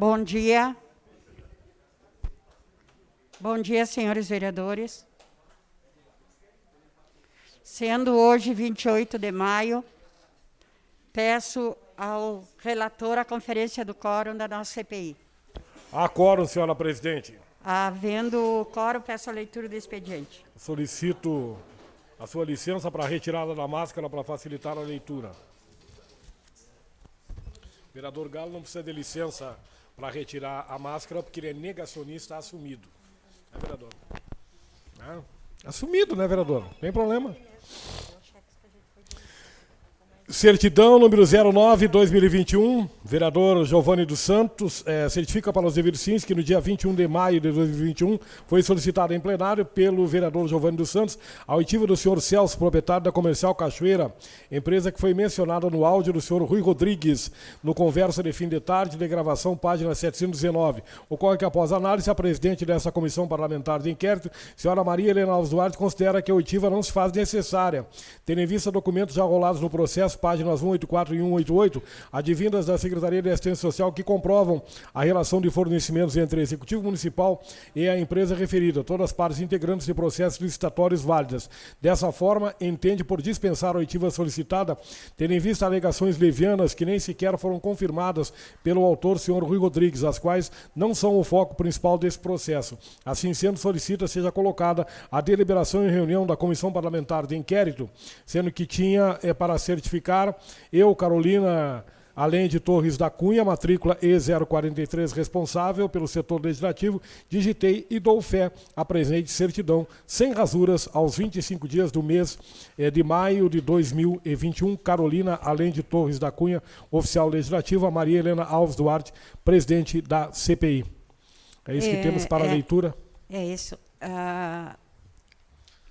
Bom dia. Bom dia, senhores vereadores. Sendo hoje 28 de maio, peço ao relator a conferência do quórum da nossa CPI. Há quórum, senhora presidente. Havendo quórum, peço a leitura do expediente. Solicito a sua licença para a retirada da máscara para facilitar a leitura. O vereador Galo não precisa de licença para retirar a máscara porque ele é negacionista assumido. É, vereador? Assumido, né, vereador? Não tem problema. Certidão número 09/2021, vereador Giovanni dos Santos, certifica para os devidos fins que no dia 21 de maio de 2021 foi solicitado em plenário pelo vereador Giovanni dos Santos a oitiva do senhor Celso, proprietário da Comercial Cachoeira, empresa que foi mencionada no áudio do senhor Rui Rodrigues, no conversa de fim de tarde de gravação, página 719. Ocorre que após análise, a presidente dessa comissão parlamentar de inquérito, senhora Maria Helena Alves Duarte, considera que a oitiva não se faz necessária, tendo em vista documentos já rolados no processo, páginas 184 e 188, advindas da Secretaria de Assistência Social, que comprovam a relação de fornecimentos entre o Executivo Municipal e a empresa referida, todas as partes integrantes de processos licitatórios válidas. Dessa forma, entende por dispensar a oitiva solicitada, tendo em vista alegações levianas que nem sequer foram confirmadas pelo autor, senhor Rui Rodrigues, as quais não são o foco principal desse processo. Assim sendo, solicita seja colocada a deliberação em reunião da Comissão Parlamentar de Inquérito, sendo que tinha para certificar eu, Carolina, além de Torres da Cunha, matrícula E043, responsável pelo setor legislativo, digitei e dou fé à presente certidão, sem rasuras, aos 25 dias do mês de maio de 2021. Carolina, além de Torres da Cunha, oficial legislativa, Maria Helena Alves Duarte, presidente da CPI. É isso que temos para a leitura? É isso.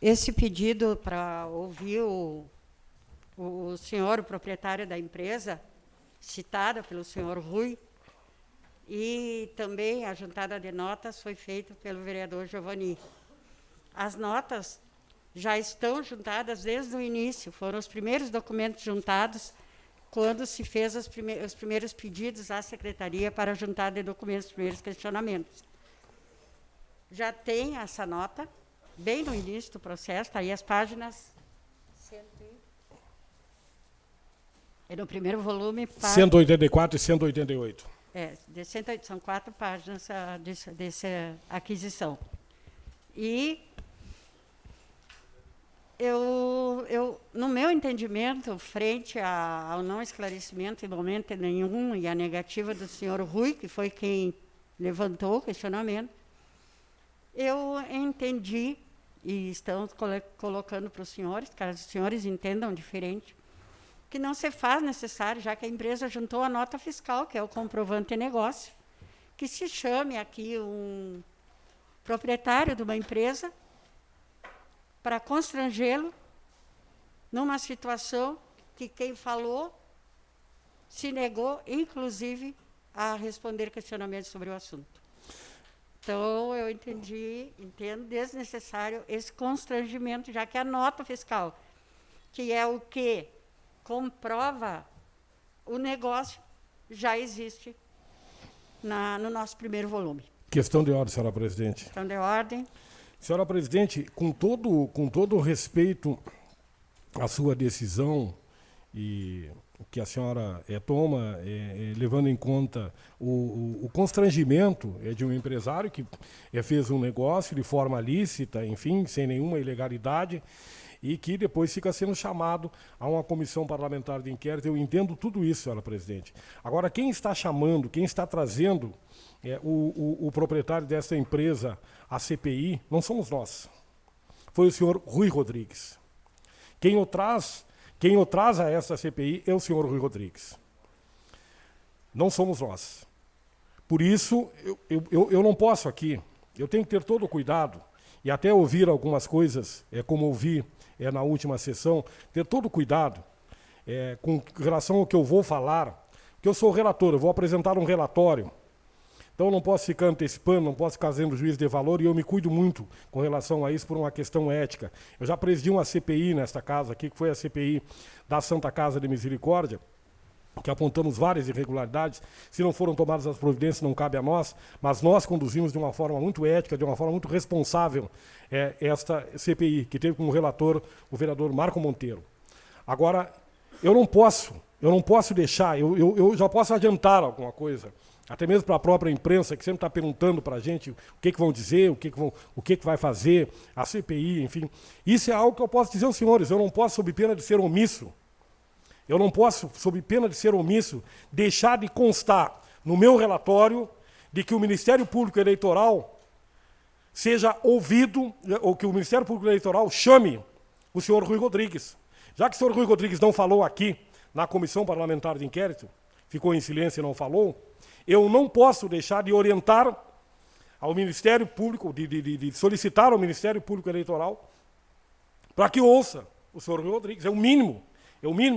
Esse pedido para ouvir o senhor, o proprietário da empresa, citada pelo senhor Rui, e também a juntada de notas foi feita pelo vereador Giovanni. As notas já estão juntadas desde o início, foram os primeiros documentos juntados quando se fez os primeiros pedidos à secretaria para a juntada de documentos, os primeiros questionamentos. Já tem essa nota, bem no início do processo, está aí as páginas... É no primeiro volume... 184 e 188. De 108, são 4 páginas dessa aquisição. E no meu entendimento, frente ao não esclarecimento em momento nenhum e a negativa do senhor Rui, que foi quem levantou o questionamento, eu entendi, e estamos colocando para os senhores, caso os senhores entendam diferente, que não se faz necessário, já que a empresa juntou a nota fiscal, que é o comprovante de negócio, que se chame aqui um proprietário de uma empresa para constrangê-lo numa situação que quem falou se negou, inclusive, a responder questionamentos sobre o assunto. Então, eu entendo desnecessário esse constrangimento, já que a nota fiscal, que é o que comprova o negócio, já existe no nosso primeiro volume. Questão de ordem, senhora presidente. Questão de ordem. Senhora presidente, com todo o respeito à sua decisão e que a senhora toma, levando em conta o constrangimento de um empresário que fez um negócio de forma lícita, enfim, sem nenhuma ilegalidade, e que depois fica sendo chamado a uma comissão parlamentar de inquérito. Eu entendo tudo isso, senhora presidente. Agora, quem está chamando, quem está trazendo o proprietário dessa empresa à CPI, não somos nós. Foi o senhor Rui Rodrigues. Quem o traz a essa CPI é o senhor Rui Rodrigues. Não somos nós. Por isso, eu não posso aqui, eu tenho que ter todo o cuidado, e até ouvir algumas coisas, como ouvi na última sessão, ter todo o cuidado com relação ao que eu vou falar, porque eu sou o relator, eu vou apresentar um relatório. Então eu não posso ficar antecipando, não posso ficar fazendo juízo de valor, e eu me cuido muito com relação a isso por uma questão ética. Eu já presidi uma CPI nesta casa aqui, que foi a CPI da Santa Casa de Misericórdia, que apontamos várias irregularidades. Se não foram tomadas as providências, não cabe a nós, mas nós conduzimos de uma forma muito ética, de uma forma muito responsável, esta CPI, que teve como relator o vereador Marco Monteiro. Agora, eu não posso deixar, eu já posso adiantar alguma coisa, até mesmo para a própria imprensa, que sempre está perguntando para a gente o que vão dizer, o que vai fazer, a CPI, enfim. Isso é algo que eu posso dizer aos senhores, eu não posso, sob pena de ser omisso, eu não posso, sob pena de ser omisso, deixar de constar no meu relatório de que o Ministério Público Eleitoral seja ouvido, ou que o Ministério Público Eleitoral chame o senhor Rui Rodrigues. Já que o senhor Rui Rodrigues não falou aqui, na Comissão Parlamentar de Inquérito, ficou em silêncio e não falou, eu não posso deixar de orientar ao Ministério Público, de solicitar ao Ministério Público Eleitoral para que ouça o senhor Rui Rodrigues. É o mínimo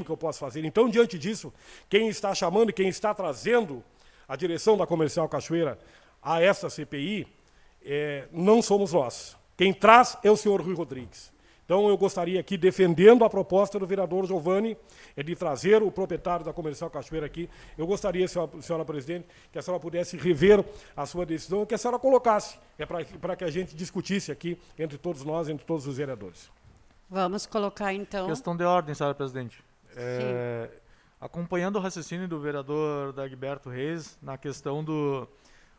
que eu posso fazer. Então, diante disso, quem está chamando e quem está trazendo a direção da Comercial Cachoeira a essa CPI, não somos nós. Quem traz é o senhor Rui Rodrigues. Então, eu gostaria aqui, defendendo a proposta do vereador Giovani, de trazer o proprietário da Comercial Cachoeira aqui, eu gostaria, senhora presidente, que a senhora pudesse rever a sua decisão, que a senhora colocasse, para que a gente discutisse aqui, entre todos nós, entre todos os vereadores. Vamos colocar, então... Questão de ordem, senhora presidente. Acompanhando o raciocínio do vereador Dagberto Reis na questão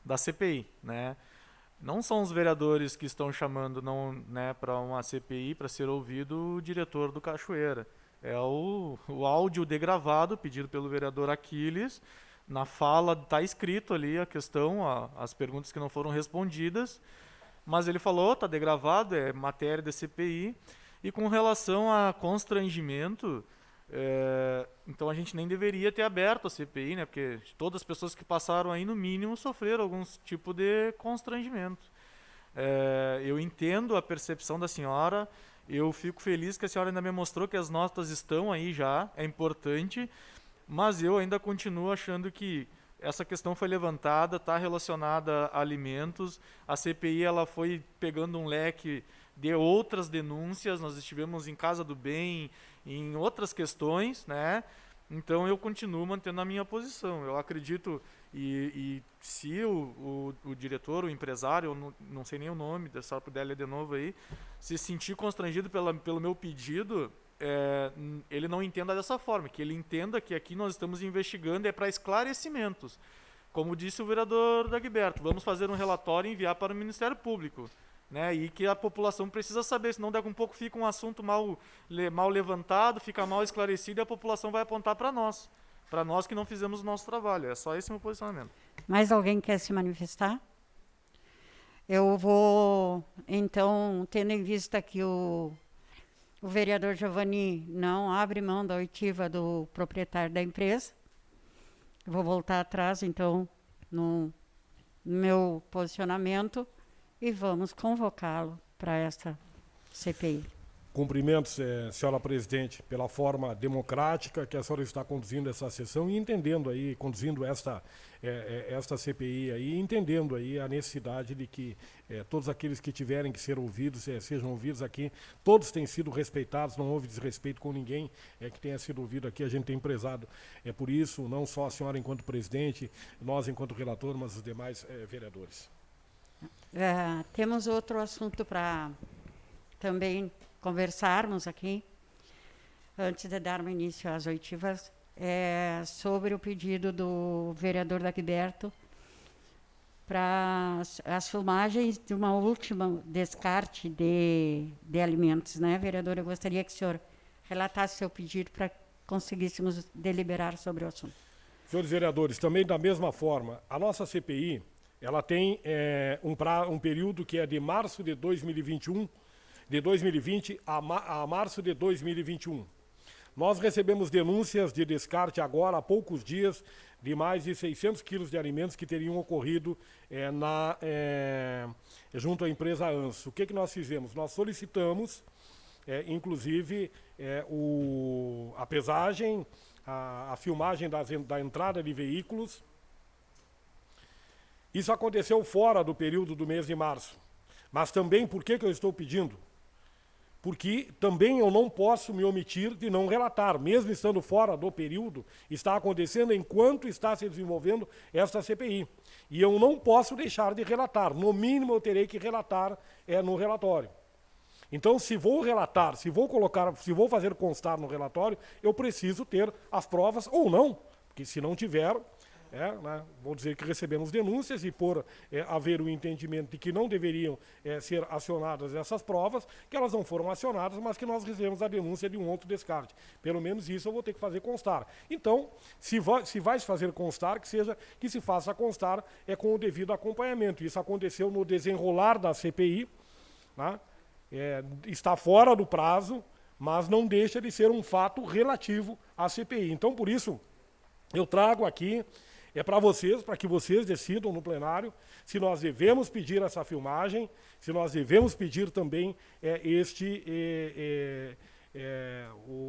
da CPI, né? Não são os vereadores que estão chamando para uma CPI para ser ouvido o diretor do Cachoeira. É o áudio degravado pedido pelo vereador Aquiles. Na fala está escrito ali a questão, as perguntas que não foram respondidas. Mas ele falou, está degravado, é matéria da CPI. E com relação a constrangimento, então a gente nem deveria ter aberto a CPI, né? Porque todas as pessoas que passaram aí, no mínimo, sofreram algum tipo de constrangimento. Eu entendo a percepção da senhora, eu fico feliz que a senhora ainda me mostrou que as notas estão aí já, é importante, mas eu ainda continuo achando que essa questão foi levantada, está relacionada a alimentos, a CPI ela foi pegando um leque de outras denúncias, nós estivemos em Casa do Bem, em outras questões, né? Então eu continuo mantendo a minha posição. Eu acredito, e se o diretor, o empresário, eu não sei nem o nome, se a senhora puder ler de novo aí, se sentir constrangido pelo meu pedido, ele não entenda dessa forma, que ele entenda que aqui nós estamos investigando para esclarecimentos. Como disse o vereador Dagberto, vamos fazer um relatório e enviar para o Ministério Público. Né, e que a população precisa saber, senão daqui a pouco fica um assunto mal levantado, fica mal esclarecido e a população vai apontar para nós que não fizemos o nosso trabalho. É só esse meu posicionamento. Mais alguém quer se manifestar? Eu vou, então, tendo em vista que o vereador Giovani não abre mão da oitiva do proprietário da empresa, eu vou voltar atrás, então, no meu posicionamento, e vamos convocá-lo para essa CPI. Cumprimentos, senhora presidente, pela forma democrática que a senhora está conduzindo essa sessão e entendendo aí, conduzindo esta CPI aí, entendendo aí a necessidade de que todos aqueles que tiverem que ser ouvidos, sejam ouvidos aqui. Todos têm sido respeitados, não houve desrespeito com ninguém que tenha sido ouvido aqui, a gente tem prezado. Por isso, não só a senhora enquanto presidente, nós enquanto relator, mas os demais vereadores. Temos outro assunto para também conversarmos aqui, antes de darmos início às oitivas, sobre o pedido do vereador Dagberto para as filmagens de uma última descarte de alimentos, né, vereador? Eu gostaria que o senhor relatasse seu pedido para conseguíssemos deliberar sobre o assunto. Senhores vereadores, também da mesma forma, a nossa CPI, ela tem um período que é de março de 2021, de 2020 a março de 2021. Nós recebemos denúncias de descarte agora, há poucos dias, de mais de 600 quilos de alimentos que teriam ocorrido junto à empresa ANSO. O que nós fizemos? Nós solicitamos, inclusive, a pesagem, a filmagem da entrada de veículos. Isso aconteceu fora do período do mês de março. Mas também, por que eu estou pedindo? porque também eu não posso me omitir de não relatar, mesmo estando fora do período, está acontecendo enquanto está se desenvolvendo esta CPI. E eu não posso deixar de relatar, no mínimo eu terei que relatar no relatório. Então, se vou relatar, se vou fazer constar no relatório, eu preciso ter as provas ou não, porque se não tiver, né, vou dizer que recebemos denúncias e por haver o entendimento de que não deveriam ser acionadas essas provas, que elas não foram acionadas, mas que nós recebemos a denúncia de um outro descarte. Pelo menos isso eu vou ter que fazer constar. Então, se vai se fazer constar, que se faça constar com o devido acompanhamento. Isso aconteceu no desenrolar da CPI, né? Está fora do prazo, mas não deixa de ser um fato relativo à CPI. Então, por isso, eu trago aqui para vocês, para que vocês decidam no plenário se nós devemos pedir essa filmagem, se nós devemos pedir também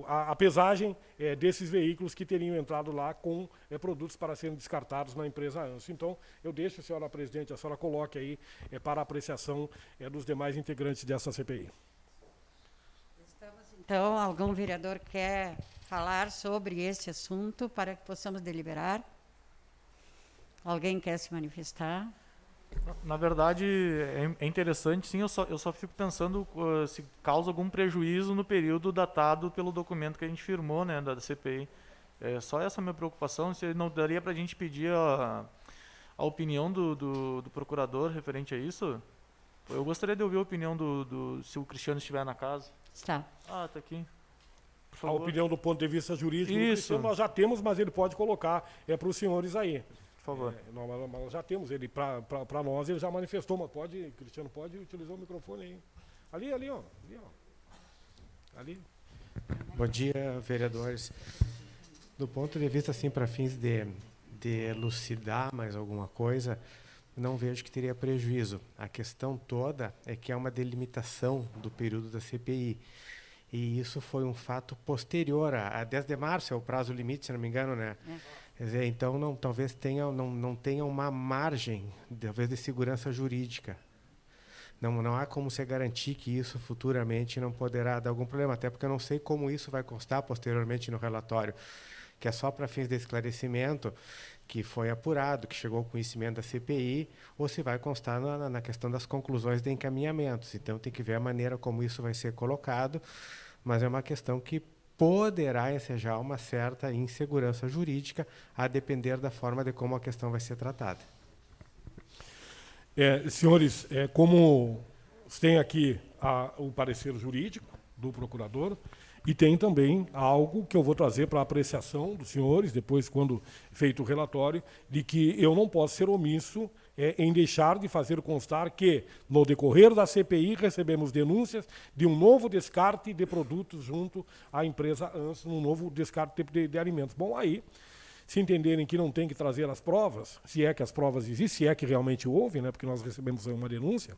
a pesagem desses veículos que teriam entrado lá com produtos para serem descartados na empresa ANSO. Então, eu deixo, senhora presidente, a senhora coloque aí para apreciação dos demais integrantes dessa CPI. Então, algum vereador quer falar sobre esse assunto para que possamos deliberar? Alguém quer se manifestar? Na verdade, é interessante, sim, eu só fico pensando se causa algum prejuízo no período datado pelo documento que a gente firmou, né, da CPI. É só essa a minha preocupação, se não daria para a gente pedir a opinião do procurador referente a isso. Eu gostaria de ouvir a opinião se o Cristiano estiver na casa. Está. Ah, está aqui. Por A favor. opinião do ponto de vista jurídico, do Isso. Cristiano, nós já temos, mas ele pode colocar para os senhores aí. Por favor. Nós já temos ele para nós, ele já manifestou, mas Cristiano, pode utilizar o microfone aí. Ali, ó. Ali. Bom dia, vereadores. Do ponto de vista, assim, para fins de elucidar mais alguma coisa, não vejo que teria prejuízo. A questão toda é que há uma delimitação do período da CPI. E isso foi um fato posterior a 10 de março, é o prazo limite, se não me engano, né? Quer dizer, então talvez não tenha uma margem, talvez, de segurança jurídica. Não há como se garantir que isso futuramente não poderá dar algum problema, até porque eu não sei como isso vai constar posteriormente no relatório, que é só para fins de esclarecimento, que foi apurado, que chegou ao conhecimento da CPI, ou se vai constar na questão das conclusões de encaminhamentos. Então tem que ver a maneira como isso vai ser colocado, mas é uma questão que poderá ensejar uma certa insegurança jurídica, a depender da forma de como a questão vai ser tratada. Senhores, como tem aqui o parecer jurídico do procurador, e tem também algo que eu vou trazer para apreciação dos senhores, depois, quando feito o relatório, de que eu não posso ser omisso em deixar de fazer constar que, no decorrer da CPI, recebemos denúncias de um novo descarte de produtos junto à empresa ANSO, um novo descarte de alimentos. Bom, aí, se entenderem que não tem que trazer as provas, se é que as provas existem, se é que realmente houve, né, porque nós recebemos uma denúncia,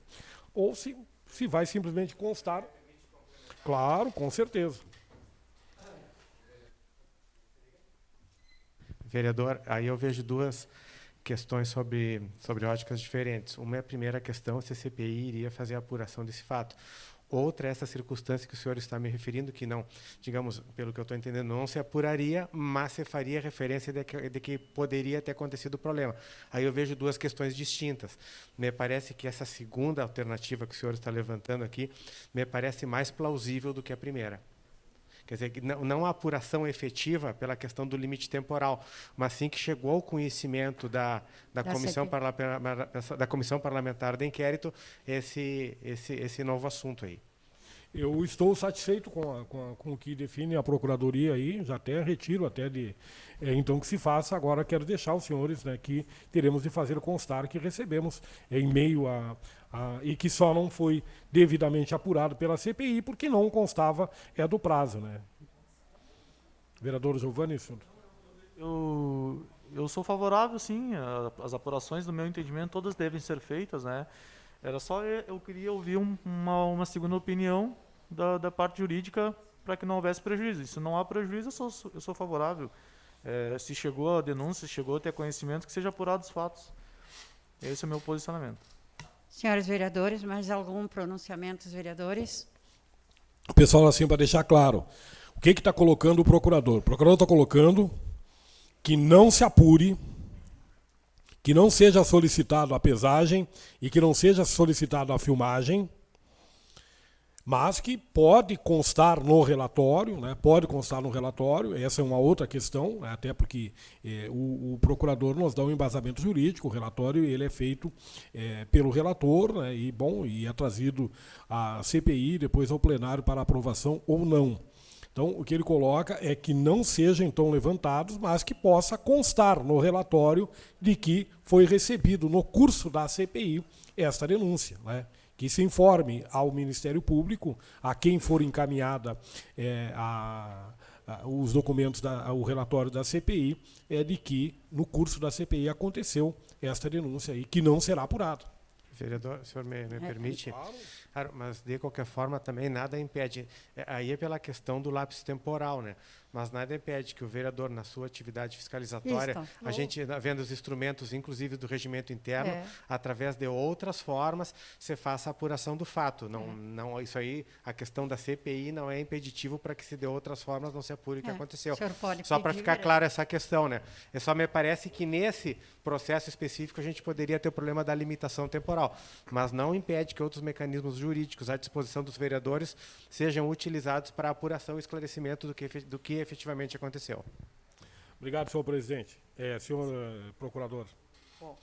ou se vai simplesmente constar. Claro, com certeza. Vereador, aí eu vejo duas questões sobre óticas diferentes. Uma é a primeira questão, se a CPI iria fazer a apuração desse fato. Outra é essa circunstância que o senhor está me referindo, que não, digamos, pelo que eu estou entendendo, não se apuraria, mas se faria referência de que poderia ter acontecido o problema. Aí eu vejo duas questões distintas. Me parece que essa segunda alternativa que o senhor está levantando aqui, me parece mais plausível do que a primeira. Quer dizer, que não a apuração efetiva pela questão do limite temporal, mas sim que chegou ao conhecimento da Comissão Parlamentar de Inquérito esse novo assunto aí. Eu estou satisfeito com o que define a Procuradoria aí, já até retiro então que se faça. Agora quero deixar os senhores, né, que teremos de fazer constar que recebemos em meio e que só não foi devidamente apurado pela CPI porque não constava do prazo, né? Vereador Giovani, senhor. Eu sou favorável, sim. As apurações, do meu entendimento, todas devem ser feitas, né? Eu queria ouvir uma segunda opinião da parte jurídica para que não houvesse prejuízo. Se não há prejuízo, eu sou favorável. Se chegou a denúncia, se chegou a ter conhecimento, que seja apurado os fatos. Esse é o meu posicionamento. Senhores vereadores, mais algum pronunciamento dos vereadores? pessoal, assim, para deixar claro, o que está colocando o procurador? O procurador está colocando que não se apure, que não seja solicitado a pesagem e que não seja solicitado a filmagem, mas que pode constar no relatório, né? Pode constar no relatório, essa é uma outra questão, né? Até porque o procurador nos dá um embasamento jurídico, o relatório ele é feito pelo relator, né? E é trazido à CPI, depois ao plenário para aprovação ou não. Então, o que ele coloca é que não sejam, então, levantados, mas que possa constar no relatório de que foi recebido no curso da CPI esta denúncia, né? Que se informe ao Ministério Público, a quem for encaminhada os documentos, o relatório da CPI, de que no curso da CPI aconteceu esta denúncia e que não será apurado. Vereador, o senhor me permite? Claro, mas de qualquer forma também nada impede. Aí é pela questão do lapso temporal, né? Mas nada impede que o vereador, na sua atividade fiscalizatória, a gente vendo os instrumentos, inclusive do regimento interno, através de outras formas, você faça a apuração do fato. Não, isso aí, a questão da CPI não é impeditivo para que se de outras formas não se apure o que aconteceu. Só para ficar claro essa questão, né? Só me parece que nesse processo específico a gente poderia ter o problema da limitação temporal, mas não impede que outros mecanismos jurídicos à disposição dos vereadores sejam utilizados para apuração e esclarecimento do que efetivamente aconteceu. Obrigado, senhor presidente. Senhor procurador. Bom,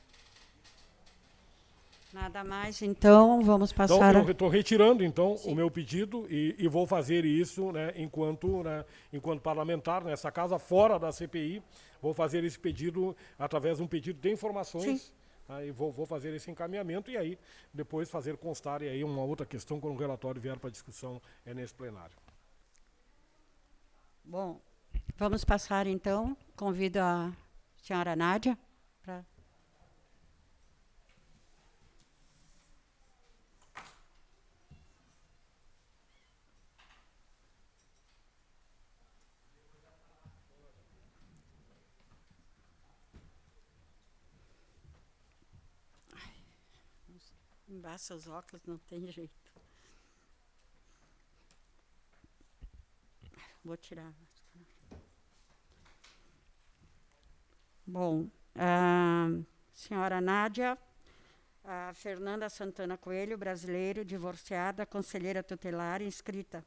nada mais, então, vamos passar... Então, eu estou retirando, então, o meu pedido e vou fazer isso, né, enquanto parlamentar, nessa casa, fora da CPI, vou fazer esse pedido através de um pedido de informações. Aí vou fazer esse encaminhamento e aí depois fazer constar e aí uma outra questão quando o relatório vier para discussão nesse plenário. Bom, vamos passar então. Convido a senhora Nádia para... Embaça os óculos, não tem jeito. Vou tirar. Bom, a senhora Nádia, a Fernanda Santana Coelho, brasileiro, divorciada, conselheira tutelar, inscrita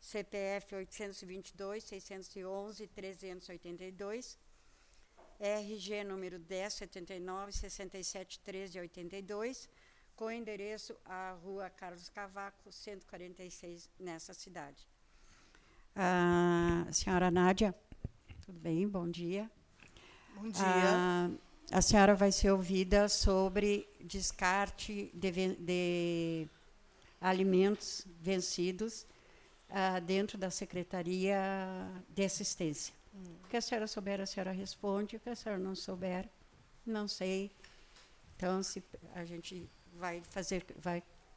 CPF 822-611-382, RG número 1079-6713-82, com endereço à Rua Carlos Cavaco, 146, nessa cidade. Senhora Nádia, tudo bem? Bom dia. Bom dia. A senhora vai ser ouvida sobre descarte de alimentos vencidos dentro da Secretaria de Assistência. O que a senhora souber, a senhora responde. O que a senhora não souber, não sei. Então, a gente vai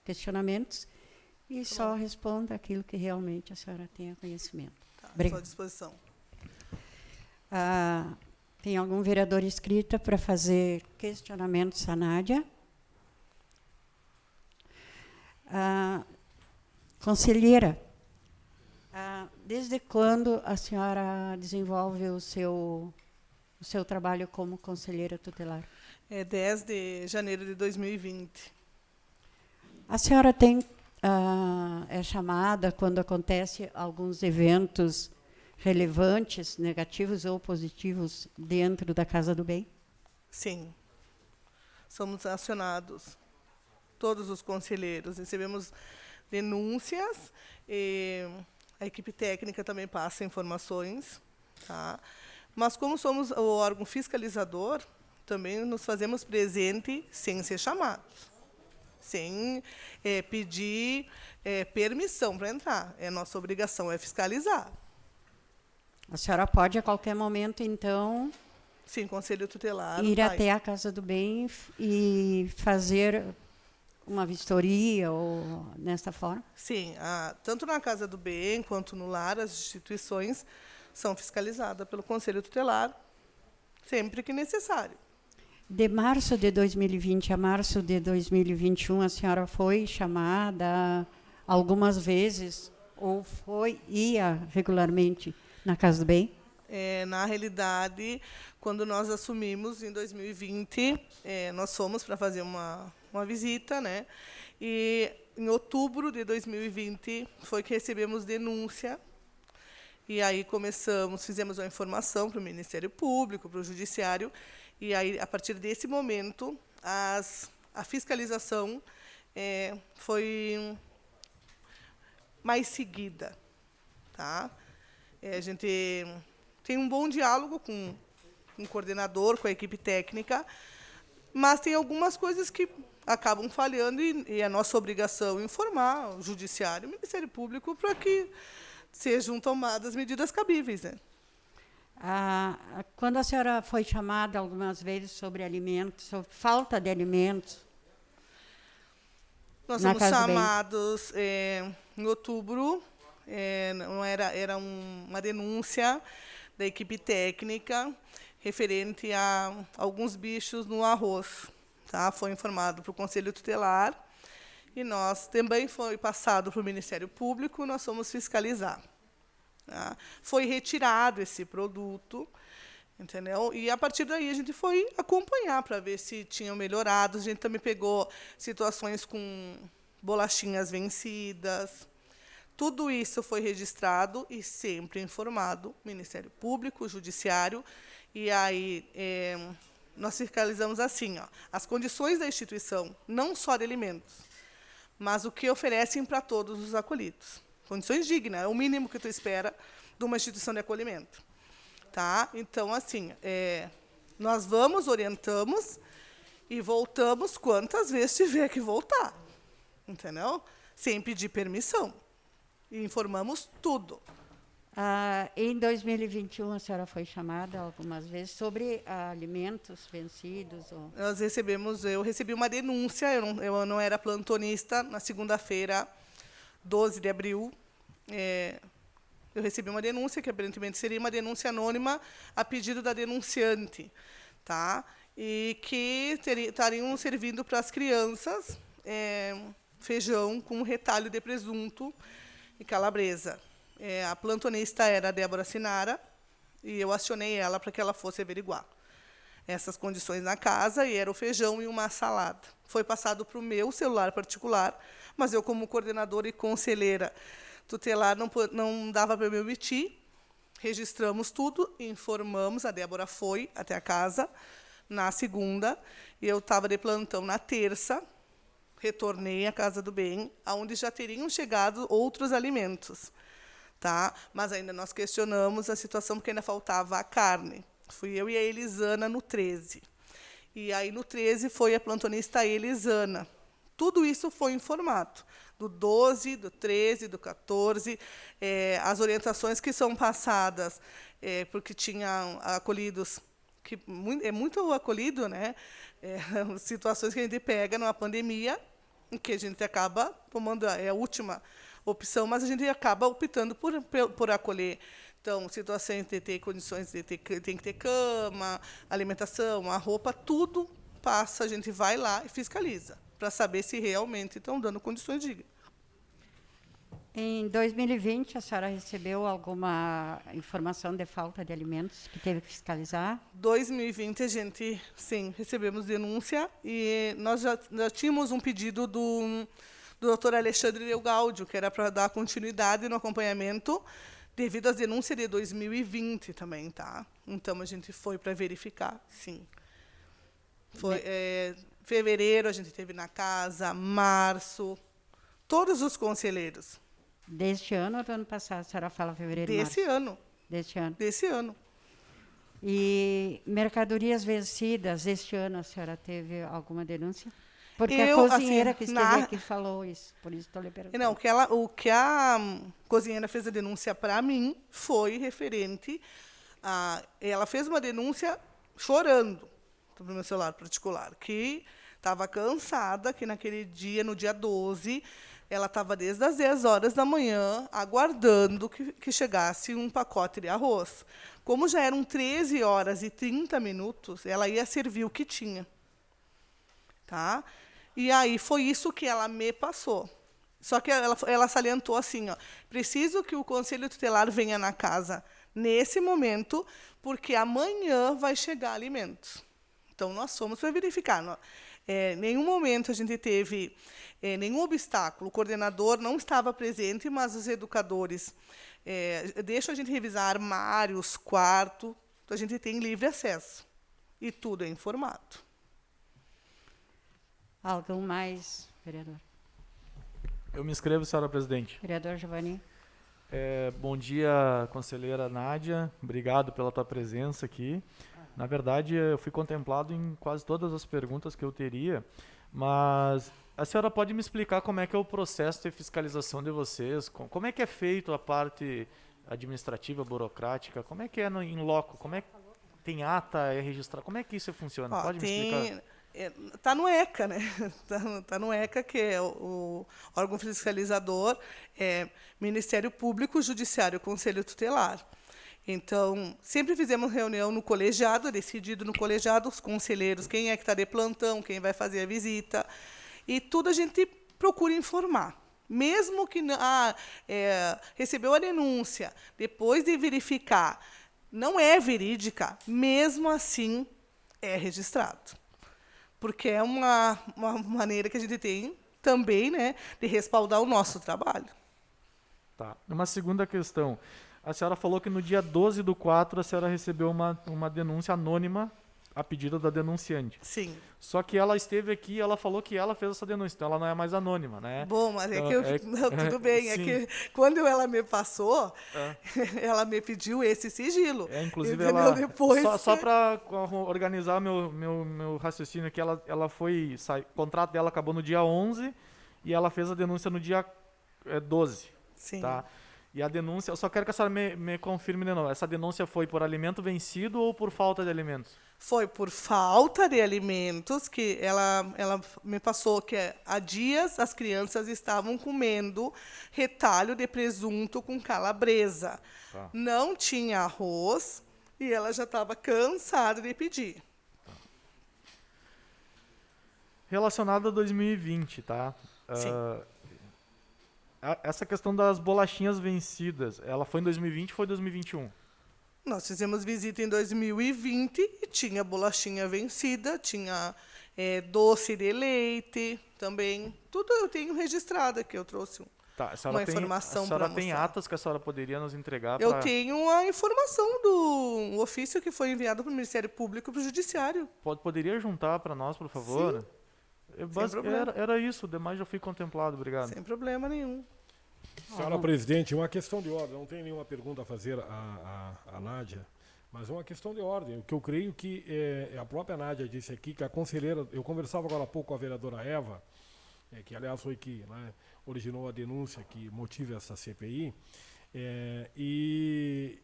questionamentos e só responda aquilo que realmente a senhora tenha conhecimento. Estou à disposição. Tem algum vereador inscrito para fazer questionamentos à Nádia? Conselheira, desde quando a senhora desenvolve o seu trabalho como conselheira tutelar? 10 de janeiro de 2020. A senhora é chamada quando acontece alguns eventos relevantes, negativos ou positivos, dentro da Casa do Bem? Sim. Somos acionados, todos os conselheiros. Recebemos denúncias, e a equipe técnica também passa informações. Tá? Mas, como somos o órgão fiscalizador, também nos fazemos presente sem ser chamados, sem pedir permissão para entrar. Nossa obrigação é fiscalizar. A senhora pode, a qualquer momento, então... Sim, conselho tutelar. Ir até a Casa do Bem e fazer uma vistoria ou nessa forma? Sim, tanto na Casa do Bem quanto no lar, as instituições são fiscalizadas pelo conselho tutelar, sempre que necessário. De março de 2020 a março de 2021, a senhora foi chamada algumas vezes ou ia regularmente na Casa do Bem? Na realidade, quando nós assumimos em 2020, nós fomos para fazer uma visita, né? E em outubro de 2020 foi que recebemos denúncia. E aí fizemos uma informação para o Ministério Público, para o Judiciário, e aí, a partir desse momento, a fiscalização foi mais seguida. Tá? A gente tem um bom diálogo com o coordenador, com a equipe técnica, mas tem algumas coisas que acabam falhando e é nossa obrigação informar o Judiciário e o Ministério Público para que sejam tomadas medidas cabíveis. Né? Quando a senhora foi chamada algumas vezes sobre alimentos, sobre falta de alimentos, nós fomos chamados em outubro, era uma denúncia da equipe técnica referente a alguns bichos no arroz. Tá? Foi informado para o Conselho Tutelar e nós também foi passado para o Ministério Público, nós fomos fiscalizar. Tá? Foi retirado esse produto, entendeu? E, a partir daí, a gente foi acompanhar para ver se tinham melhorado. A gente também pegou situações com bolachinhas vencidas. Tudo isso foi registrado e sempre informado Ministério Público, Judiciário. E aí nós fiscalizamos assim, as condições da instituição, não só de alimentos, mas o que oferecem para todos os acolhidos. Condições dignas, é o mínimo que tu espera de uma instituição de acolhimento. Tá? Então, assim, nós vamos, orientamos e voltamos quantas vezes tiver que voltar. Entendeu? Sem pedir permissão. E informamos tudo. Em 2021, a senhora foi chamada algumas vezes sobre alimentos vencidos? Eu recebi uma denúncia, eu não era plantonista, na segunda-feira, 12 de abril, eu recebi uma denúncia, que aparentemente seria uma denúncia anônima a pedido da denunciante, tá? E que estariam servindo para as crianças feijão com retalho de presunto e calabresa. A plantonista era a Débora Sinara, e eu acionei ela para que ela fosse averiguar essas condições na casa, e era o feijão e uma salada. Foi passado para o meu celular particular, mas eu, como coordenadora e conselheira tutelar, não dava para me omitir. Registramos tudo, informamos, a Débora foi até a casa na segunda, e eu estava de plantão na terça, retornei à Casa do Bem, onde já teriam chegado outros alimentos. Tá? Mas ainda nós questionamos a situação, porque ainda faltava a carne. Fui eu e a Elisana no 13. E aí, no 13, foi a plantonista Elisana. Tudo isso foi informado. Do 12, do 13, do 14. As orientações que são passadas, porque tinha acolhidos, que é muito acolhido, né? Situações que a gente pega numa pandemia, em que a gente acaba tomando a última opção, mas a gente acaba optando por acolher. Então, situações de ter condições de tem que ter cama, alimentação, a roupa, tudo passa, a gente vai lá e fiscaliza, para saber se realmente estão dando condições dignas. Em 2020, a senhora recebeu alguma informação de falta de alimentos que teve que fiscalizar? 2020, a gente, sim, recebemos denúncia, e nós já tínhamos um pedido do doutor Alexandre Leogaudio, que era para dar continuidade no acompanhamento, devido às denúncias de 2020 também. Tá? Então, a gente foi para verificar, sim. Foi, fevereiro, a gente teve na casa, março, todos os conselheiros. Deste ano ou do ano passado? A senhora fala fevereiro, Desse março? ano. Deste ano. Desse ano. E mercadorias vencidas, este ano a senhora teve alguma denúncia? Porque a Eu, cozinheira assim, que esteve aqui falou isso, por isso estou lhe perguntando. Não, o que a cozinheira fez a denúncia para mim foi referente a... Ela fez uma denúncia chorando para o meu celular particular, que estava cansada, que naquele dia, no dia 12, ela estava desde as 10 horas da manhã aguardando que chegasse um pacote de arroz. Como já eram 13 horas e 30 minutos, ela ia servir o que tinha. Tá? E aí foi isso que ela me passou. Só que ela salientou assim, ó, preciso que o Conselho Tutelar venha na casa nesse momento, porque amanhã vai chegar alimentos. Então, nós fomos para verificar. Em nenhum momento a gente teve nenhum obstáculo. O coordenador não estava presente, mas os educadores deixam a gente revisar armários, quarto. Então, a gente tem livre acesso. E tudo é informado. Algo mais, vereador? Eu me inscrevo, senhora presidente. Vereador Giovanni. Bom dia, conselheira Nádia. Obrigado pela tua presença aqui. Na verdade, eu fui contemplado em quase todas as perguntas que eu teria, mas a senhora pode me explicar como é que é o processo de fiscalização de vocês? Como é que é feito a parte administrativa, burocrática? Como é que é em loco? Como é que tem ata, é registrado? Como é que isso funciona? Pode me explicar? Está no ECA, né? Tá no ECA, que é o órgão fiscalizador, Ministério Público, Judiciário, Conselho Tutelar. Então, sempre fizemos reunião no colegiado, decidido no colegiado, os conselheiros, quem é que está de plantão, quem vai fazer a visita, e tudo a gente procura informar. Mesmo que recebeu a denúncia, depois de verificar, não é verídica, mesmo assim é registrado. Porque é uma maneira que a gente tem também, né, de respaldar o nosso trabalho. Tá. Uma segunda questão. A senhora falou que no dia 12/4 a senhora recebeu uma denúncia anônima a pedido da denunciante. Sim. Só que ela esteve aqui e ela falou que ela fez essa denúncia, então ela não é mais anônima, né? Bom, mas Então, não, tudo bem, sim. que quando ela me passou, ela me pediu esse sigilo. Inclusive, entendeu? Depois, só para organizar meu raciocínio aqui, ela foi... O contrato dela acabou no dia 11 e ela fez a denúncia no dia 12. Sim. Tá? E a denúncia... Eu só quero que a senhora me confirme de novo. Essa denúncia foi por alimento vencido ou por falta de alimentos? Foi por falta de alimentos que ela me passou que há dias as crianças estavam comendo retalho de presunto com calabresa. Tá. Não tinha arroz e ela já estava cansada de pedir. Tá. Relacionado a 2020, tá? Sim. Essa questão das bolachinhas vencidas, ela foi em 2020 ou foi em 2021? Nós fizemos visita em 2020 e tinha bolachinha vencida, tinha doce de leite também. Tudo eu tenho registrado aqui, eu trouxe uma informação para mostrar. A senhora tem atas que a senhora poderia nos entregar? Eu tenho a informação do ofício que foi enviado para o Ministério Público e para o Judiciário. Poderia juntar para nós, por favor? Sim. Sem problema. Era isso, o demais já fui contemplado, obrigado. Sem problema nenhum. Senhora presidente, uma questão de ordem, não tem nenhuma pergunta a fazer à Nádia, mas uma questão de ordem. O que eu creio que a própria Nádia disse aqui, que a conselheira, eu conversava agora há pouco com a vereadora Eva, que aliás foi que originou a denúncia que motiva essa CPI, e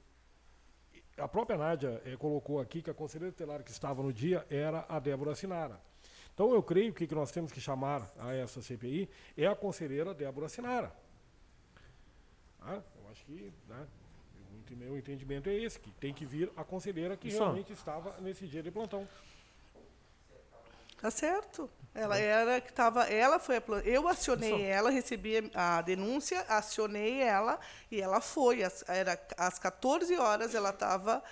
a própria Nádia colocou aqui que a conselheira tutelar que estava no dia era a Débora Sinara. Então eu creio que nós temos que chamar a essa CPI é a conselheira Débora Sinara. Eu acho que, meu entendimento é esse, que tem que vir a conselheira que realmente estava nesse dia de plantão. Tá certo. Eu acionei ela, recebi a denúncia, acionei ela e ela foi. Era às 14 horas, ela estava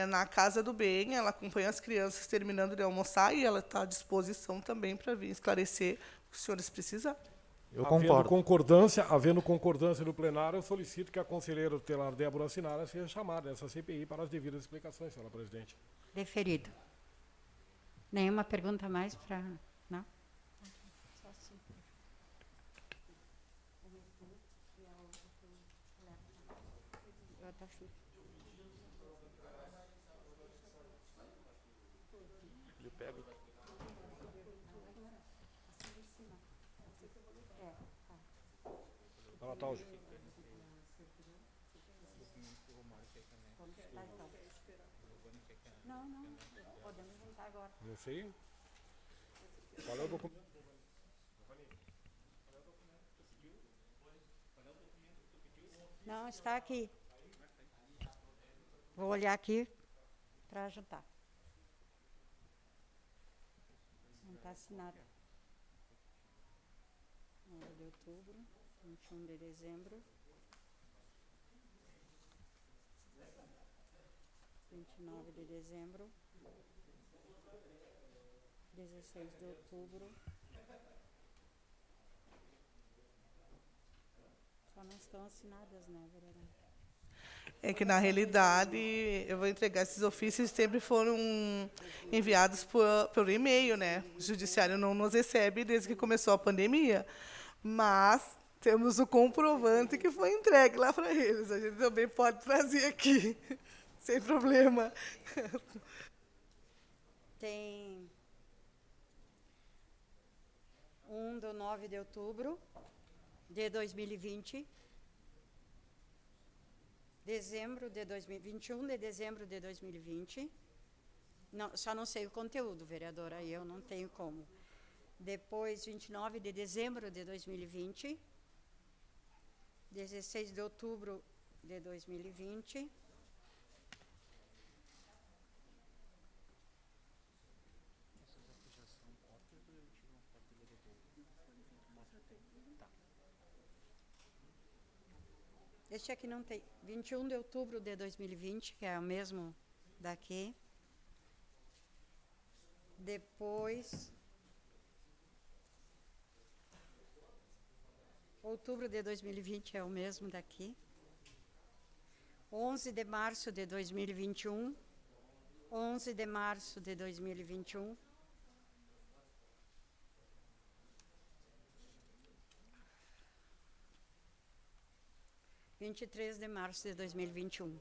na Casa do Bem, ela acompanha as crianças terminando de almoçar e ela está à disposição também para vir esclarecer o que os senhores precisam. Eu concordo. Havendo concordância do plenário, eu solicito que a conselheira tutelar Débora Sinara seja chamada essa CPI para as devidas explicações, senhora presidente. Deferido. Nenhuma pergunta mais para... Não? Eu pego. Natalja. Não. Podemos juntar agora. Não sei. Qual é o documento? Não, está aqui. Vou olhar aqui para juntar. Não está assinado. 9 de outubro. 21 de dezembro. 29 de dezembro. 16 de outubro. Só não estão assinadas, né, vereadora? É que, na realidade, eu vou entregar esses ofícios, sempre foram enviados por e-mail, né? O judiciário não nos recebe desde que começou a pandemia. Mas temos o comprovante que foi entregue lá para eles. A gente também pode trazer aqui, sem problema. Tem 1 de 9 de outubro de 2020. Dezembro de 2021 de dezembro de 2020. Não, só não sei o conteúdo, vereadora, aí eu não tenho como. Depois, 29 de dezembro de 2020. 16 de outubro de 2020. Este aqui não tem. 21 de outubro de 2020, que é o mesmo daqui. Depois, outubro de 2020 é o mesmo daqui. 11 de março de 2021. 11 de março de 2021. 23 de março de 2021.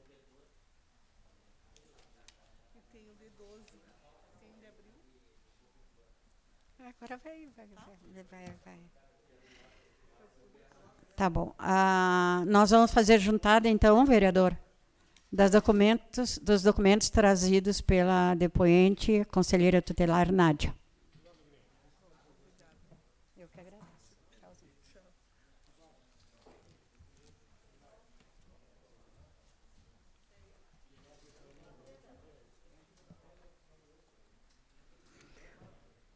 E tem o de 12, tem de abril. Agora vai. Tá bom. Nós vamos fazer juntada, então, vereador, dos documentos trazidos pela depoente conselheira tutelar Nádia. Eu que agradeço. Tchauzinho.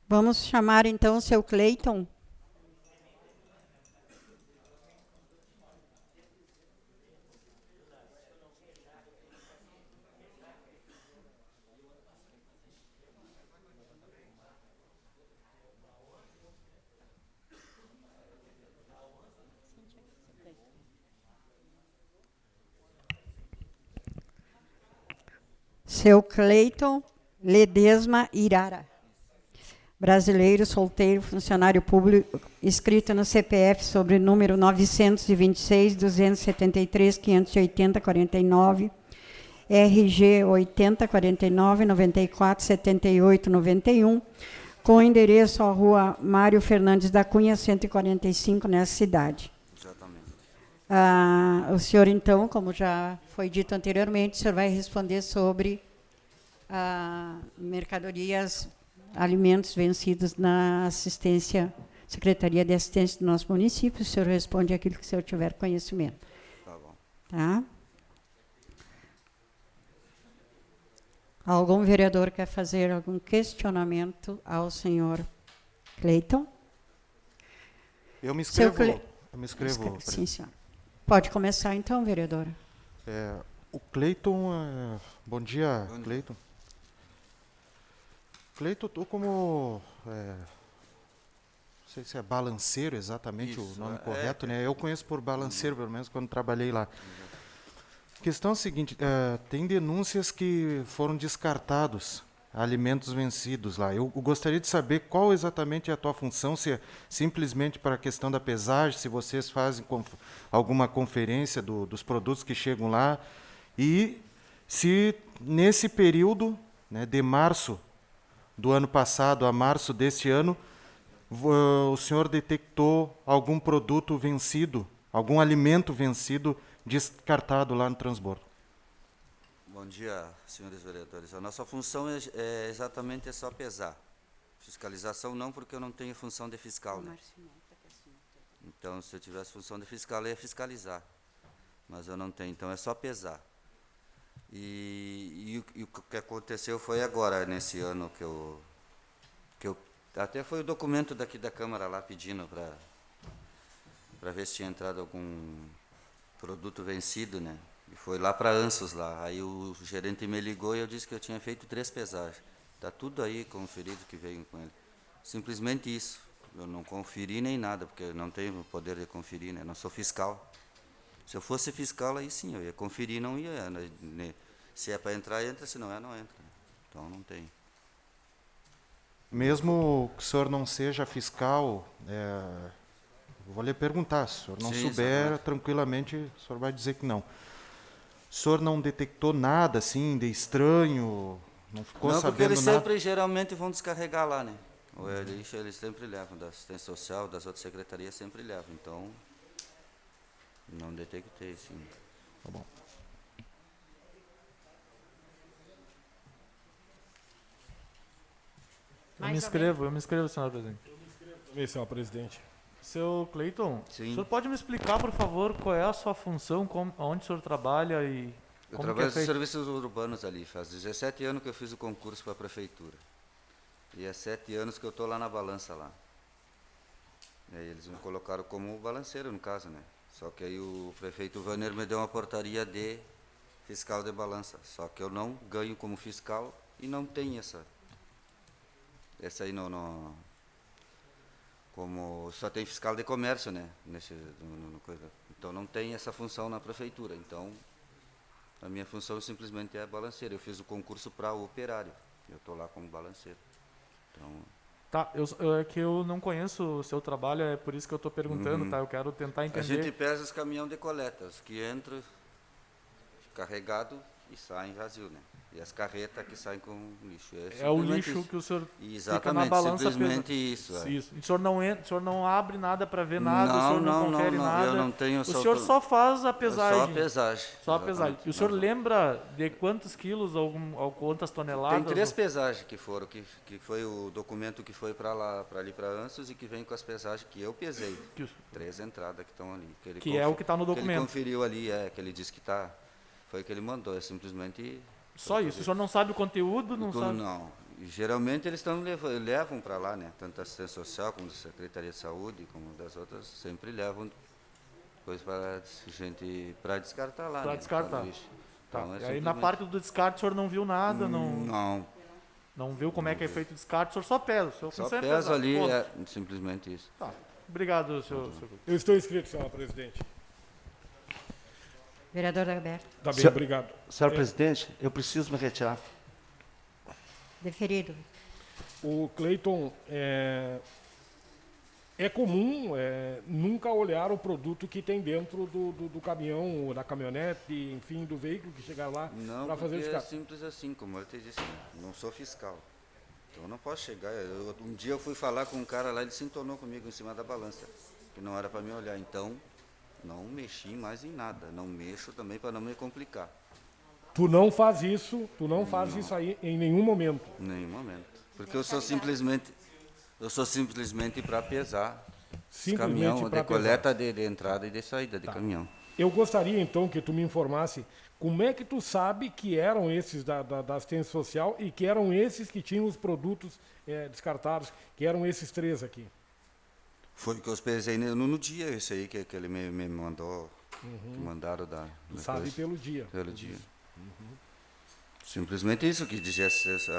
Vamos chamar, então, o seu Cleiton. Seu Cleiton Ledesma Irara. Brasileiro, solteiro, funcionário público, inscrito no CPF sobre número 926-273-580-49, RG 8049-947891, com endereço à rua Mário Fernandes da Cunha, 145, nessa cidade. Exatamente. O senhor, então, como já foi dito anteriormente, o senhor vai responder sobre mercadorias, alimentos vencidos na assistência, Secretaria de Assistência do nosso município. O senhor responde aquilo que o senhor tiver conhecimento. Tá bom. Tá? Algum vereador quer fazer algum questionamento ao senhor Cleiton? Eu me inscrevo. Seu Eu me inscrevo. Sim, senhor. Pode começar, então, vereadora. O Cleiton. Bom dia, Cleiton. Cleiton, tu como. Não sei se é balanceiro exatamente o nome correto, né? Eu conheço por balanceiro, pelo menos quando trabalhei lá. A questão é a seguinte: tem denúncias que foram descartados alimentos vencidos lá. Eu gostaria de saber qual exatamente é a tua função, se é simplesmente para a questão da pesagem, se vocês fazem alguma conferência dos produtos que chegam lá, e se nesse período, né, de março do ano passado a março deste ano, o senhor detectou algum produto vencido, algum alimento vencido descartado lá no transbordo. Bom dia, senhores vereadores. A nossa função é exatamente só pesar. Fiscalização não, porque eu não tenho função de fiscal, né? Então, se eu tivesse função de fiscal, eu ia fiscalizar. Mas eu não tenho, então é só pesar. E o que aconteceu foi agora, nesse ano, que eu até foi o documento daqui da Câmara lá pedindo para ver se tinha entrado algum produto vencido, né? E foi lá para Anços lá. Aí o gerente me ligou e eu disse que eu tinha feito 3 pesagens. Tá tudo aí conferido que veio com ele. Simplesmente isso. Eu não conferi nem nada, porque eu não tenho o poder de conferir, né? Não sou fiscal. Se eu fosse fiscal, aí sim, eu ia conferir, não ia. Né? Se é para entrar, entra, se não é, não entra. Então não tem. Mesmo que o senhor não seja fiscal, vou lhe perguntar, se o senhor não Sim, souber, exatamente. tranquilamente, o senhor vai dizer que não. O senhor não detectou nada assim de estranho? Não ficou Não, porque sabendo eles nada? sempre, geralmente, vão descarregar lá, né? O lixo eles sempre levam, da assistência social, das outras secretarias sempre levam. Então, não detectei, sim. Tá bom. Eu me inscrevo, senhor presidente. Também, senhor presidente. Seu Cleiton, Sim. o senhor pode me explicar, por favor, qual é a sua função, onde o senhor trabalha e Eu como que trabalho é nos feito? serviços urbanos ali, faz 17 anos que eu fiz o concurso para a prefeitura. E é 7 anos que eu estou lá na balança lá. E aí eles me colocaram como balanceiro, no caso, né? Só que aí o prefeito Vanner me deu uma portaria de fiscal de balança. Só que eu não ganho como fiscal e não tenho essa aí como só tem fiscal de comércio, né? Coisa. Então não tem essa função na prefeitura. Então a minha função simplesmente é balanceiro. Eu fiz o concurso para operário. Eu estou lá como balanceiro. Então, Tá, é que eu não conheço o seu trabalho, é por isso que eu estou perguntando, tá? Eu quero tentar a entender. gente pesa os caminhões de coletas que entram carregado e saem vazio, né? E as carretas que saem com lixo. É o simplesmente lixo isso. que o senhor fica na Exatamente, balança simplesmente pesando. isso. É. Isso. O senhor não abre nada para ver nada, o senhor não confere não, nada. eu não tenho O senhor só faz a pesagem. Só a pesagem. Só a pesagem. exatamente. E o senhor Não. lembra de quantos quilos ou quantas toneladas? Tem 3 pesagens que foram, que foi o documento que foi para lá, para ali para Anços e que vem com as pesagens que eu pesei. Que, 3 entradas que estão ali. que é o que está no Que ele documento. conferiu ali, que ele disse que tá. Foi o que ele mandou, é simplesmente. Só isso. O senhor não sabe o conteúdo, não sabe? Não. E, geralmente eles levam para lá, né? Tanto a assistência social como a Secretaria de Saúde, como das outras, sempre levam coisa para gente para descartar lá. Para né? descartar. No lixo. Tá. Então, é E aí na simplesmente- parte do descarte o senhor não viu nada, Não. não viu como é que é feito o descarte, o senhor só pesa. O senhor Só sempre peso pesa. ali, Ponto. simplesmente isso. Tá. Obrigado, senhor. Eu estou inscrito, senhor presidente. Vereador Alberto. Tá bem, Senhor- obrigado. Senhor presidente, eu preciso me retirar. Deferido. O Cleiton, é comum nunca olhar o produto que tem dentro do caminhão, ou da caminhonete, enfim, do veículo que chegar lá Não, para fazer o porque é descarte. simples assim, como eu te disse, né? Não sou fiscal. Então eu não posso chegar. Um dia eu fui falar com um cara lá, ele se entornou comigo em cima da balança, que não era para me olhar. Então, não mexi mais em nada. Não mexo também para não me complicar. Tu não faz isso aí em nenhum momento. Em nenhum momento. Porque eu sou simplesmente para pesar Simplesmente caminhão pra de coleta de entrada e de saída de caminhão. Eu gostaria, então, que tu me informasse como é que tu sabe que eram esses da assistência social e que eram esses que tinham os produtos descartados, que eram esses 3 aqui. Foi o que eu pesei no dia, esse aí que ele me mandou, que mandaram da Sabe coisa. pelo dia. Pelo dia. Simplesmente isso que dizia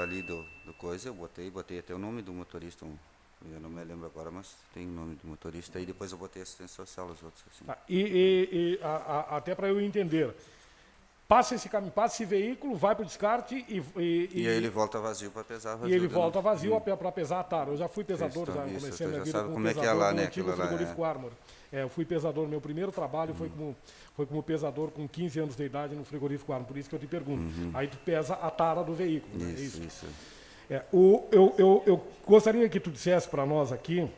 ali do coisa, eu botei até o nome do motorista, eu não me lembro agora, mas tem o nome do motorista, e depois eu botei assistência social, os outros. Assim. Tá, até para eu entender, passa esse veículo, vai para o descarte E aí ele volta vazio para pesar vazio. e ele de volta novo. vazio para pesar a tara. Eu já fui pesador, Isso, já isso, comecei a tu minha já vida sabe como como é que é pesador lá, no né, antigo aquilo lá, frigorífico Armor. Eu fui pesador, meu primeiro trabalho foi como pesador com 15 anos de idade no frigorífico Armor, por isso que eu te pergunto. Aí tu pesa a tara do veículo, né? Isso. Eu gostaria que tu dissesse para nós aqui,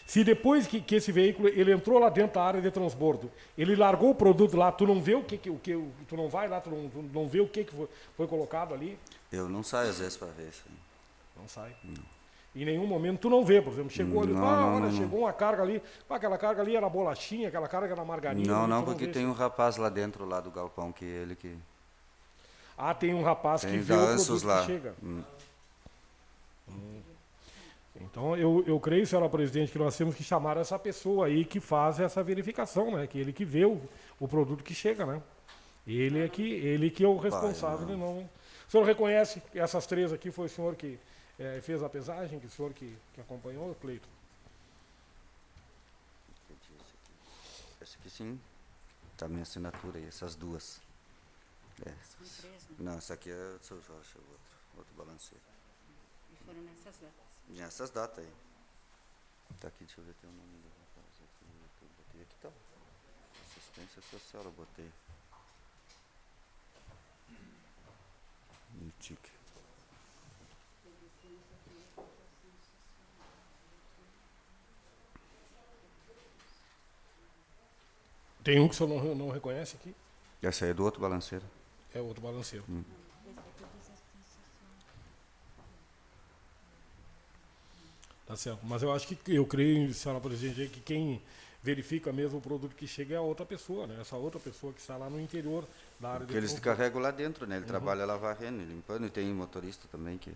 se depois que esse veículo ele entrou lá dentro da área de transbordo, ele largou o produto lá, tu não vê tu não vai lá, tu não vê o que foi colocado ali? Eu não saio às vezes para ver isso. Não sai. Em nenhum momento tu não vê, por exemplo, chegou ali, olha, chegou uma carga ali, aquela carga ali era bolachinha, aquela carga era margarina. Não, tu porque vê tem isso. um rapaz lá dentro lá do galpão que ele que Tem um rapaz que tem vê o gansos produto lá. que chega. Então, eu creio, senhora presidente, que nós temos que chamar essa pessoa aí que faz essa verificação, né? Que ele que vê o produto que chega, né? Ele que é o responsável. Pai, não. O senhor reconhece que essas 3 aqui foi o senhor que fez a pesagem, que o senhor que acompanhou, Cleiton? Esse aqui sim, tá a minha assinatura aí, essas 2. Não, essa aqui é do seu Jorge, outro balanceiro. E foram nessas datas. Nessas datas aí. Tá aqui, deixa eu ver, tem o nome do rapaz aqui. Eu botei aqui, tá. Assistência social, eu botei. No tique. Tem um que o senhor não reconhece aqui? Essa aí é do outro balanceiro. É outro balanceiro. Tá certo. Mas eu creio, senhora presidente, que quem verifica mesmo o produto que chega é a outra pessoa, né? Essa outra pessoa que está lá no interior da área Porque eles carregam lá dentro, né? Ele trabalha lá varrendo, limpando, e tem motorista também que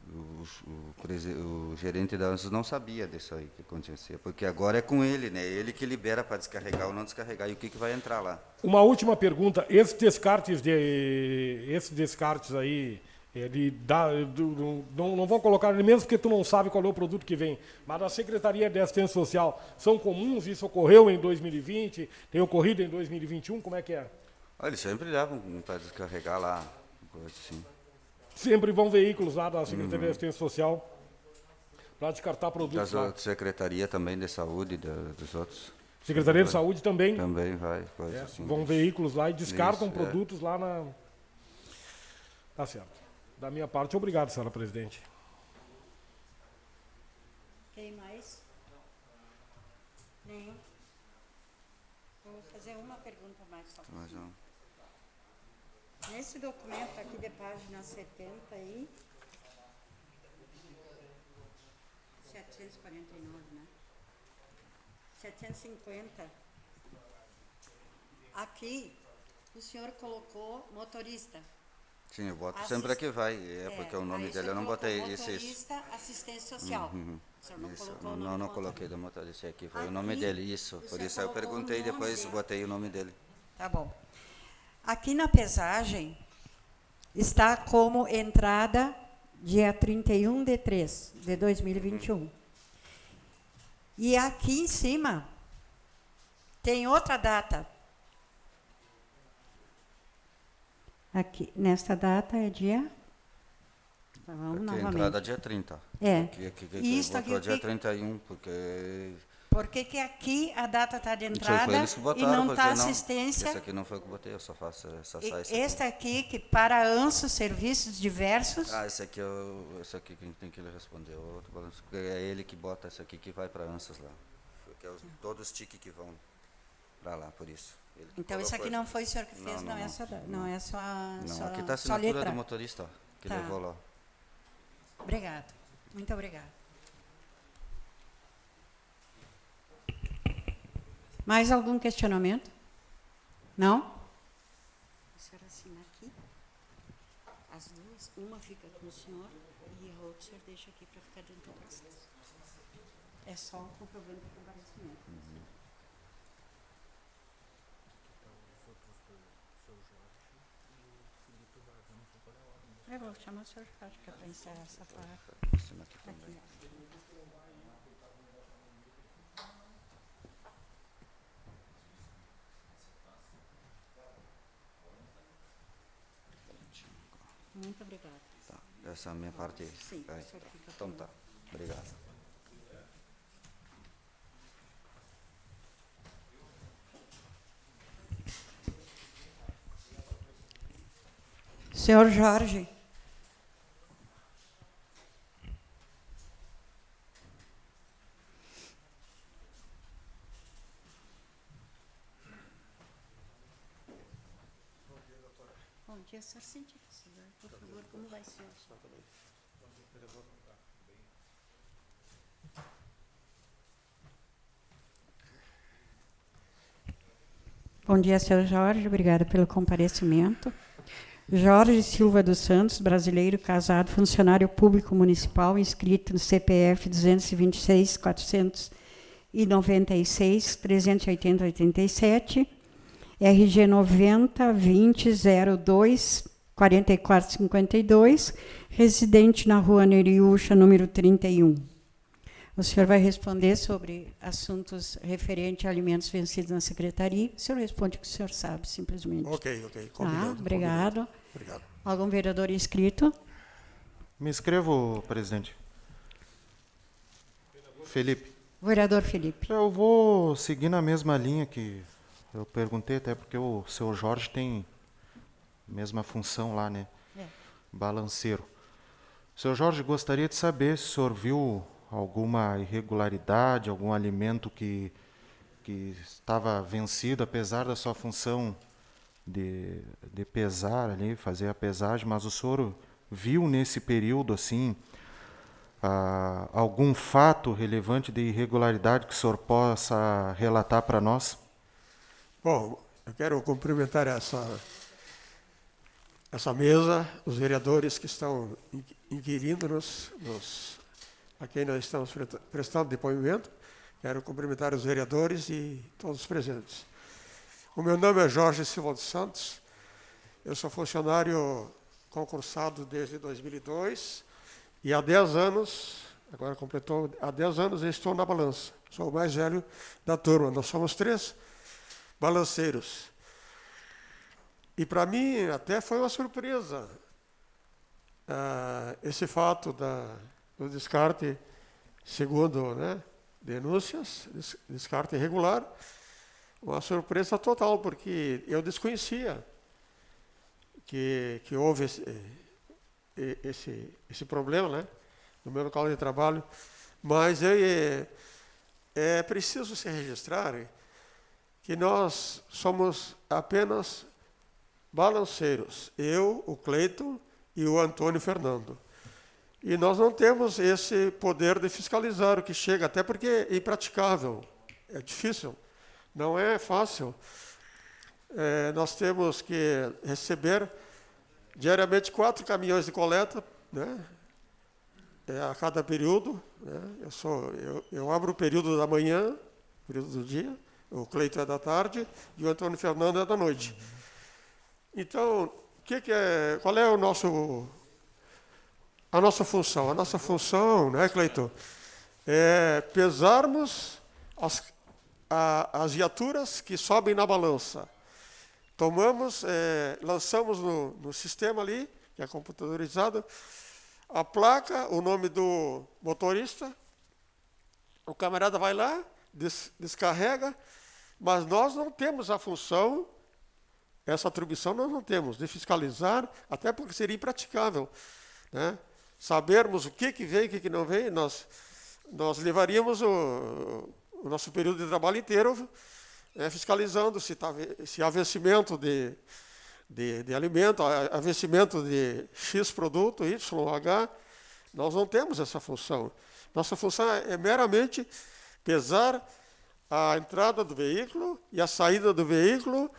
o gerente da ANSUS não sabia disso aí que acontecia, porque agora é com ele, né? Ele que libera para descarregar ou não descarregar, e o que vai entrar lá. Uma última pergunta, esses descartes aí, não vão colocar ele mesmo porque tu não sabe qual é o produto que vem, mas a Secretaria de Assistência Social são comuns? Isso ocorreu em 2020, tem ocorrido em 2021, como é que é? Eles sempre levam para descarregar lá, coisa assim. Sempre vão veículos lá da Secretaria de Assistência Social para descartar produtos lá. Da Secretaria também de Saúde, dos outros. Secretaria de Saúde também? Também vai, coisa assim. Vão veículos lá e descartam Isso, produtos lá na... Tá certo. Da minha parte, obrigado, senhora presidente. Quem mais? Nenhum. Vou fazer uma pergunta mais só. Mais um. Nesse documento aqui de página 70 aí, 749, né? 750. Aqui, o senhor colocou motorista. Sim, eu boto sempre que vai, porque o nome dele eu não botei. Motorista, assistência social. O senhor não colocou o nome Não do coloquei do motorista aqui, foi o Aqui, nome dele, isso. Por você isso eu colocou o perguntei, nome depois dele. botei o nome dele. Tá bom. Aqui na pesagem está como entrada dia 31/3/2021. E aqui em cima tem outra data. Aqui, nesta data é dia... Vamos Aqui a novamente. entrada dia 30. É. Aqui Isso botou aqui, dia 31, porque... Por que aqui a data está de Foi entrada eles que botaram, e não porque está assistência? Esse aqui não foi o que eu botei, eu só faço essa Este aqui, que para ANSO, serviços diversos... esse aqui quem tem que responder, o outro balanço, porque é ele que bota esse aqui que vai para ANSOS lá. Porque todos os tiques que vão para lá, por isso. Então, isso aqui não foi o senhor que fez, não é só Não, aqui está a só assinatura letra. do motorista, ó, que Tá. levou lá. Obrigado. Muito obrigada. Mais algum questionamento? Não? A senhora assina aqui. As duas. Uma fica com o senhor e a outra o senhor deixa aqui para ficar dentro do processo. É só o comprovante de comparecimento. Eu vou chamar o senhor Jorge, que é para encerrar essa parte. Assina aqui também. Muito obrigada. Tá, essa é a minha parte. Sim, Aí, o senhor fica então com- tá, obrigado. Senhor Jorge. Bom dia, senhor Cíntia. Por favor, como vai, senhor? Bom dia, senhor Jorge. Obrigada pelo comparecimento. Jorge Silva dos Santos, brasileiro, casado, funcionário público municipal, inscrito no CPF 226 496 380 87, RG 90 20 02 44 52, residente na rua Neriúcha, número 31. O senhor vai responder sobre assuntos referentes a alimentos vencidos na secretaria. O senhor responde o que o senhor sabe, simplesmente. Ok. Combinado. Obrigado. Combinado. Obrigado. Algum vereador inscrito? Me inscrevo, presidente. Felipe. Vereador Felipe. Eu vou seguir na mesma linha que eu perguntei, até porque o seu Jorge tem a mesma função lá, né? Balanceiro. Seu Jorge, gostaria de saber se o senhor viu alguma irregularidade, algum alimento que estava vencido, apesar da sua função de pesar ali, fazer a pesagem, mas o senhor viu nesse período, assim, algum fato relevante de irregularidade que o senhor possa relatar para nós? Bom, eu quero cumprimentar essa mesa, os vereadores que estão inquirindo-nos, a quem nós estamos prestando depoimento. Quero cumprimentar os vereadores e todos os presentes. O meu nome é Jorge Silva dos Santos. Eu sou funcionário concursado desde 2002 e há 10 anos, agora completou, há 10 anos eu estou na balança. Sou o mais velho da turma. Nós somos 3 balanceiros. E para mim até foi uma surpresa esse fato do descarte, segundo, né, denúncias, descarte irregular. Uma surpresa total, porque eu desconhecia que houve esse problema, né, no meu local de trabalho. Mas é preciso se registrar que nós somos apenas balanceiros, eu, o Cleiton e o Antônio Fernando. E nós não temos esse poder de fiscalizar o que chega, até porque é impraticável, é difícil, não é fácil. Nós temos que receber diariamente 4 caminhões de coleta, né, a cada período. Né, eu abro o período da manhã, período do dia, o Cleiton é da tarde e o Antônio Fernando é da noite. Então, qual é a nossa função? A nossa função, né, Cleiton, é pesarmos as viaturas que sobem na balança. Lançamos no sistema ali, que é computadorizado, a placa, o nome do motorista, o camarada vai lá, descarrega, mas nós não temos a função, essa atribuição nós não temos, de fiscalizar, até porque seria impraticável, né? Sabermos o que vem, o que não vem, nós levaríamos o nosso período de trabalho inteiro fiscalizando se há vencimento de alimento, há vencimento de X produto, YH. Nós não temos essa função. Nossa função é meramente pesar a entrada do veículo e a saída do veículo,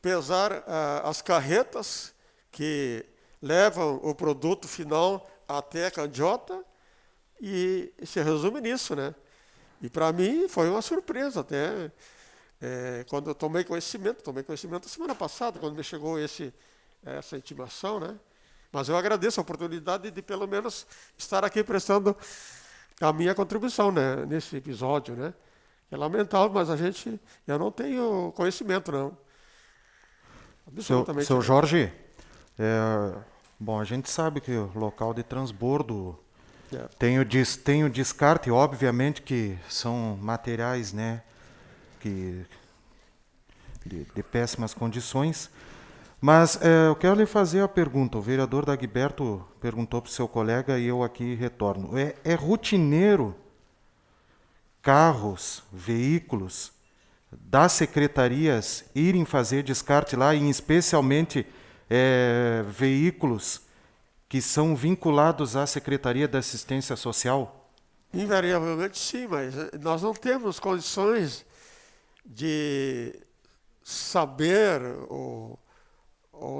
pesar as carretas que levam o produto final até a candiota, e se resume nisso, né? E para mim foi uma surpresa até, quando eu tomei conhecimento semana passada, quando me chegou essa intimação, né? Mas eu agradeço a oportunidade de pelo menos estar aqui prestando a minha contribuição, né, nesse episódio, né? É lamentável, mas eu não tenho conhecimento, não. Absolutamente. Seu Jorge, bom, a gente sabe que o local de transbordo tem o descarte, obviamente que são materiais, né, de péssimas condições, mas eu quero lhe fazer a pergunta. O vereador Dagberto perguntou para o seu colega e eu aqui retorno. É rotineiro carros, veículos das secretarias irem fazer descarte lá, e especialmente veículos que são vinculados à Secretaria da Assistência Social? Invariavelmente sim, mas nós não temos condições de saber ou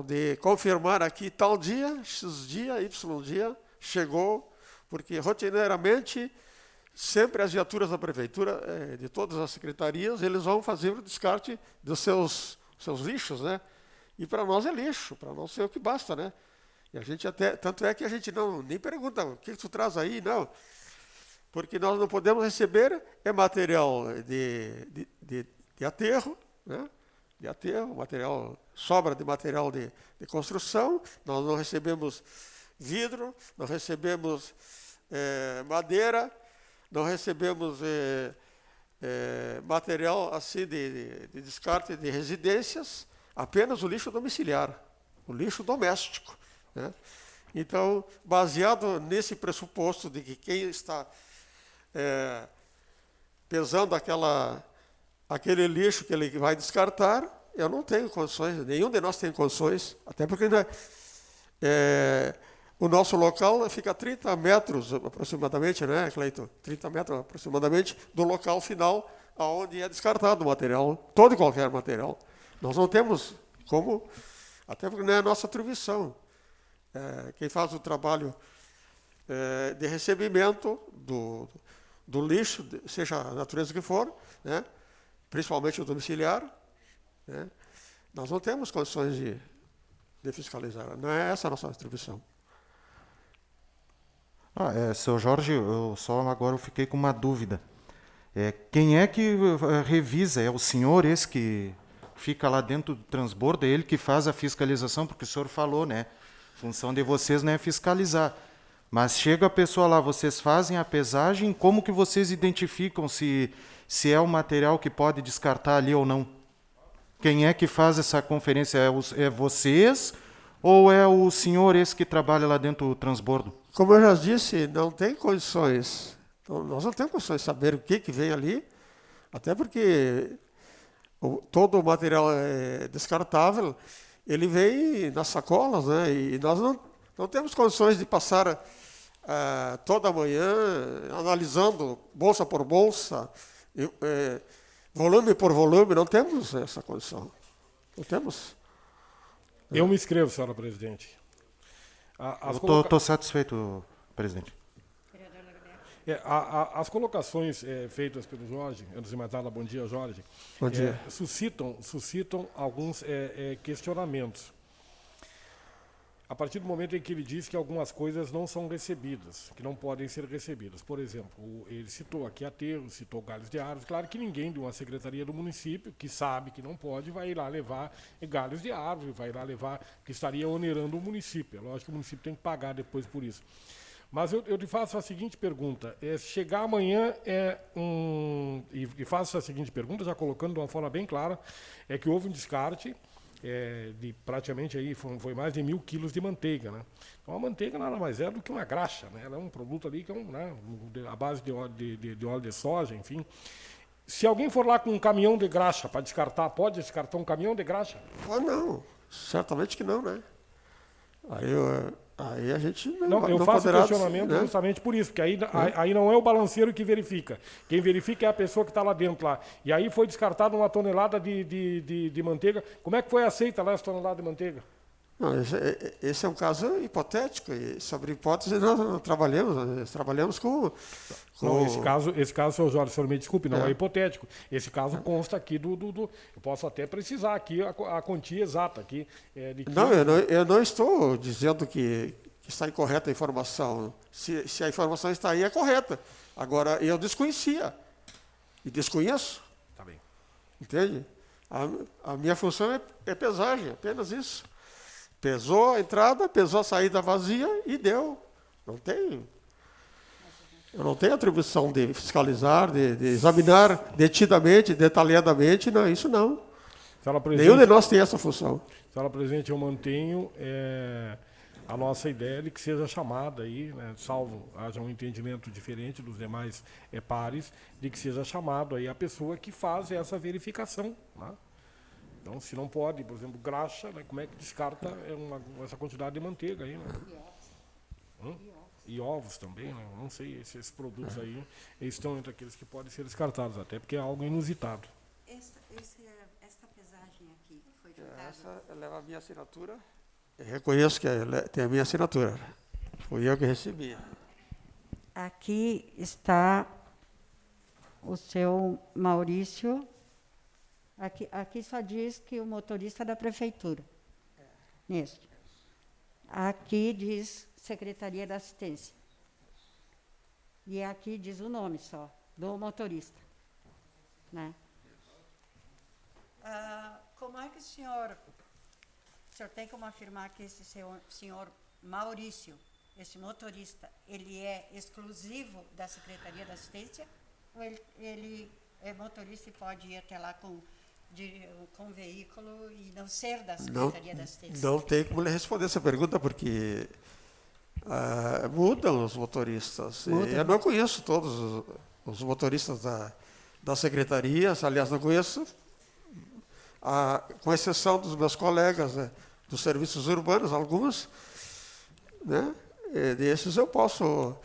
de confirmar aqui tal dia, X dia, Y dia, chegou, porque rotineiramente, sempre as viaturas da prefeitura, de todas as secretarias, eles vão fazer o descarte dos seus lixos, né? E para nós é lixo, para nós é o que basta, né? E a gente até, tanto é que a gente nem pergunta, o que tu traz aí? Não. Porque nós não podemos receber material de aterro, né? De aterro, sobra de material de construção, nós não recebemos vidro, não recebemos madeira, não recebemos material assim de descarte de residências, apenas o lixo domiciliar, o lixo doméstico, né? Então, baseado nesse pressuposto de que quem está pesando aquele lixo que ele vai descartar, eu não tenho condições, nenhum de nós tem condições, até porque o nosso local fica a 30 metros aproximadamente, né, Cleiton? 30 metros aproximadamente do local final aonde é descartado o material, todo e qualquer material. Nós não temos como, até porque não é a nossa atribuição. Quem faz o trabalho de recebimento do lixo, seja a natureza que for, né, principalmente o domiciliar, né, nós não temos condições de fiscalizar. Não é essa a nossa atribuição. Seu Jorge, agora eu fiquei com uma dúvida. Quem é que revisa? É o senhor esse que fica lá dentro do transbordo? É ele que faz a fiscalização? Porque o senhor falou, né? A função de vocês não é fiscalizar. Mas chega a pessoa lá, vocês fazem a pesagem, como que vocês identificam se é o material que pode descartar ali ou não? Quem é que faz essa conferência? É vocês ou é o senhor esse que trabalha lá dentro do transbordo? Como eu já disse, não tem condições. Então, nós não temos condições de saber o que vem ali, até porque todo o material descartável, ele vem nas sacolas, né? E nós não temos condições de passar toda manhã analisando bolsa por bolsa, volume por volume, não temos essa condição. Não temos. Eu me inscrevo, senhora presidente. Estou satisfeito, presidente. As colocações feitas pelo Jorge, antes de mais nada, bom dia, Jorge, bom dia. Suscitam alguns questionamentos. A partir do momento em que ele diz que algumas coisas não são recebidas, que não podem ser recebidas. Por exemplo, ele citou aqui aterro, citou galhos de árvores. Claro que ninguém de uma secretaria do município, que sabe que não pode, vai ir lá levar galhos de árvore, vai ir lá levar, que estaria onerando o município. É lógico que o município tem que pagar depois por isso. Mas eu te faço a seguinte pergunta. Chegar amanhã e faço a seguinte pergunta, já colocando de uma forma bem clara, é que houve um descarte de praticamente aí foi mais de 1.000 quilos de manteiga, né? Então a manteiga nada mais é do que uma graxa, né? Ela é um produto ali que é a base de óleo de soja, enfim. Se alguém for lá com um caminhão de graxa para descartar, pode descartar um caminhão de graxa? Não, certamente que não, né? Aí a gente não eu faço questionamento, né? Justamente por isso, porque aí não é o balanceiro que verifica. Quem verifica é a pessoa que está lá dentro lá. E aí foi descartada 1 tonelada de manteiga. Como é que foi aceita lá essa tonelada de manteiga? Não, esse é um caso hipotético, e sobre hipótese nós trabalhamos com... Não, esse caso, senhor Jorge, o senhor me desculpe, não é hipotético. Esse caso consta aqui eu posso até precisar aqui a quantia exata aqui. Não, eu não estou dizendo que está incorreta a informação. Se a informação está aí, é correta. Agora, eu desconhecia. E desconheço. Tá bem. Entende? A minha função é pesagem, apenas isso. Pesou a entrada, pesou a saída vazia e deu. Eu não tenho atribuição de fiscalizar, de examinar detidamente, detalhadamente, não, isso não. Nenhum de nós tem essa função. Senhora presidente, eu mantenho a nossa ideia de que seja chamada aí, né, salvo haja um entendimento diferente dos demais pares, de que seja chamado aí a pessoa que faz essa verificação, né? Então, se não pode, por exemplo, graxa, né, como é que descarta essa quantidade de manteiga aí, né? E ovos também, né? Não sei, esses produtos aí estão entre aqueles que podem ser descartados, até porque é algo inusitado. Esta pesagem aqui foi Essa leva a minha assinatura. Eu reconheço que tem a minha assinatura. Fui eu que recebi. Aqui está o seu Maurício. Aqui só diz que o motorista é da prefeitura. Neste. Aqui diz Secretaria da Assistência. E aqui diz o nome só, do motorista. Né? Como é que o senhor tem como afirmar que esse senhor Maurício, esse motorista, ele é exclusivo da Secretaria da Assistência? Ou ele é motorista e pode ir até lá com veículo e não ser da Secretaria da Assistência? Não tem como lhe responder essa pergunta, porque mudam os motoristas. Eu não conheço todos os motoristas da Secretaria, aliás, não conheço, com exceção dos meus colegas, né, dos serviços urbanos, alguns, né, desses eu posso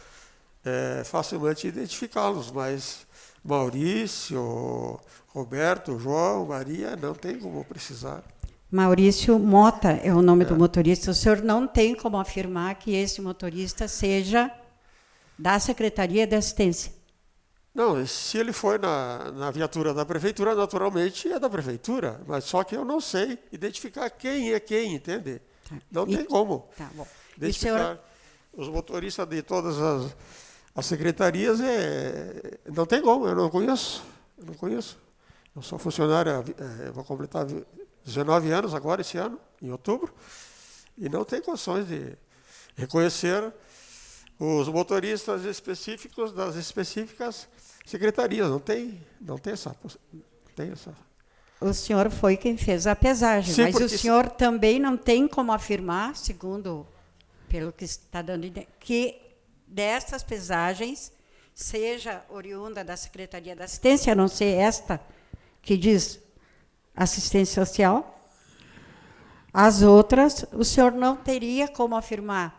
facilmente identificá-los, mas Maurício, Roberto, João, Maria, não tem como precisar. Maurício Mota é o nome do motorista. O senhor não tem como afirmar que esse motorista seja da Secretaria de Assistência? Não, se ele foi na viatura da prefeitura, naturalmente é da prefeitura, mas só que eu não sei identificar quem é quem, entende? Tá. Não tem como. Tá bom. Identificar os motoristas de todas as secretarias, não tem como, eu não conheço. Eu sou funcionário, vou completar 19 anos agora, esse ano, em outubro, e não tem condições de reconhecer os motoristas específicos das específicas secretarias. Não tem essa. O senhor foi quem fez a pesagem, sim, mas o senhor também não tem como afirmar, segundo, pelo que está dando ideia, que dessas pesagens seja oriunda da Secretaria da Assistência, a não ser esta que diz assistência social. As outras, o senhor não teria como afirmar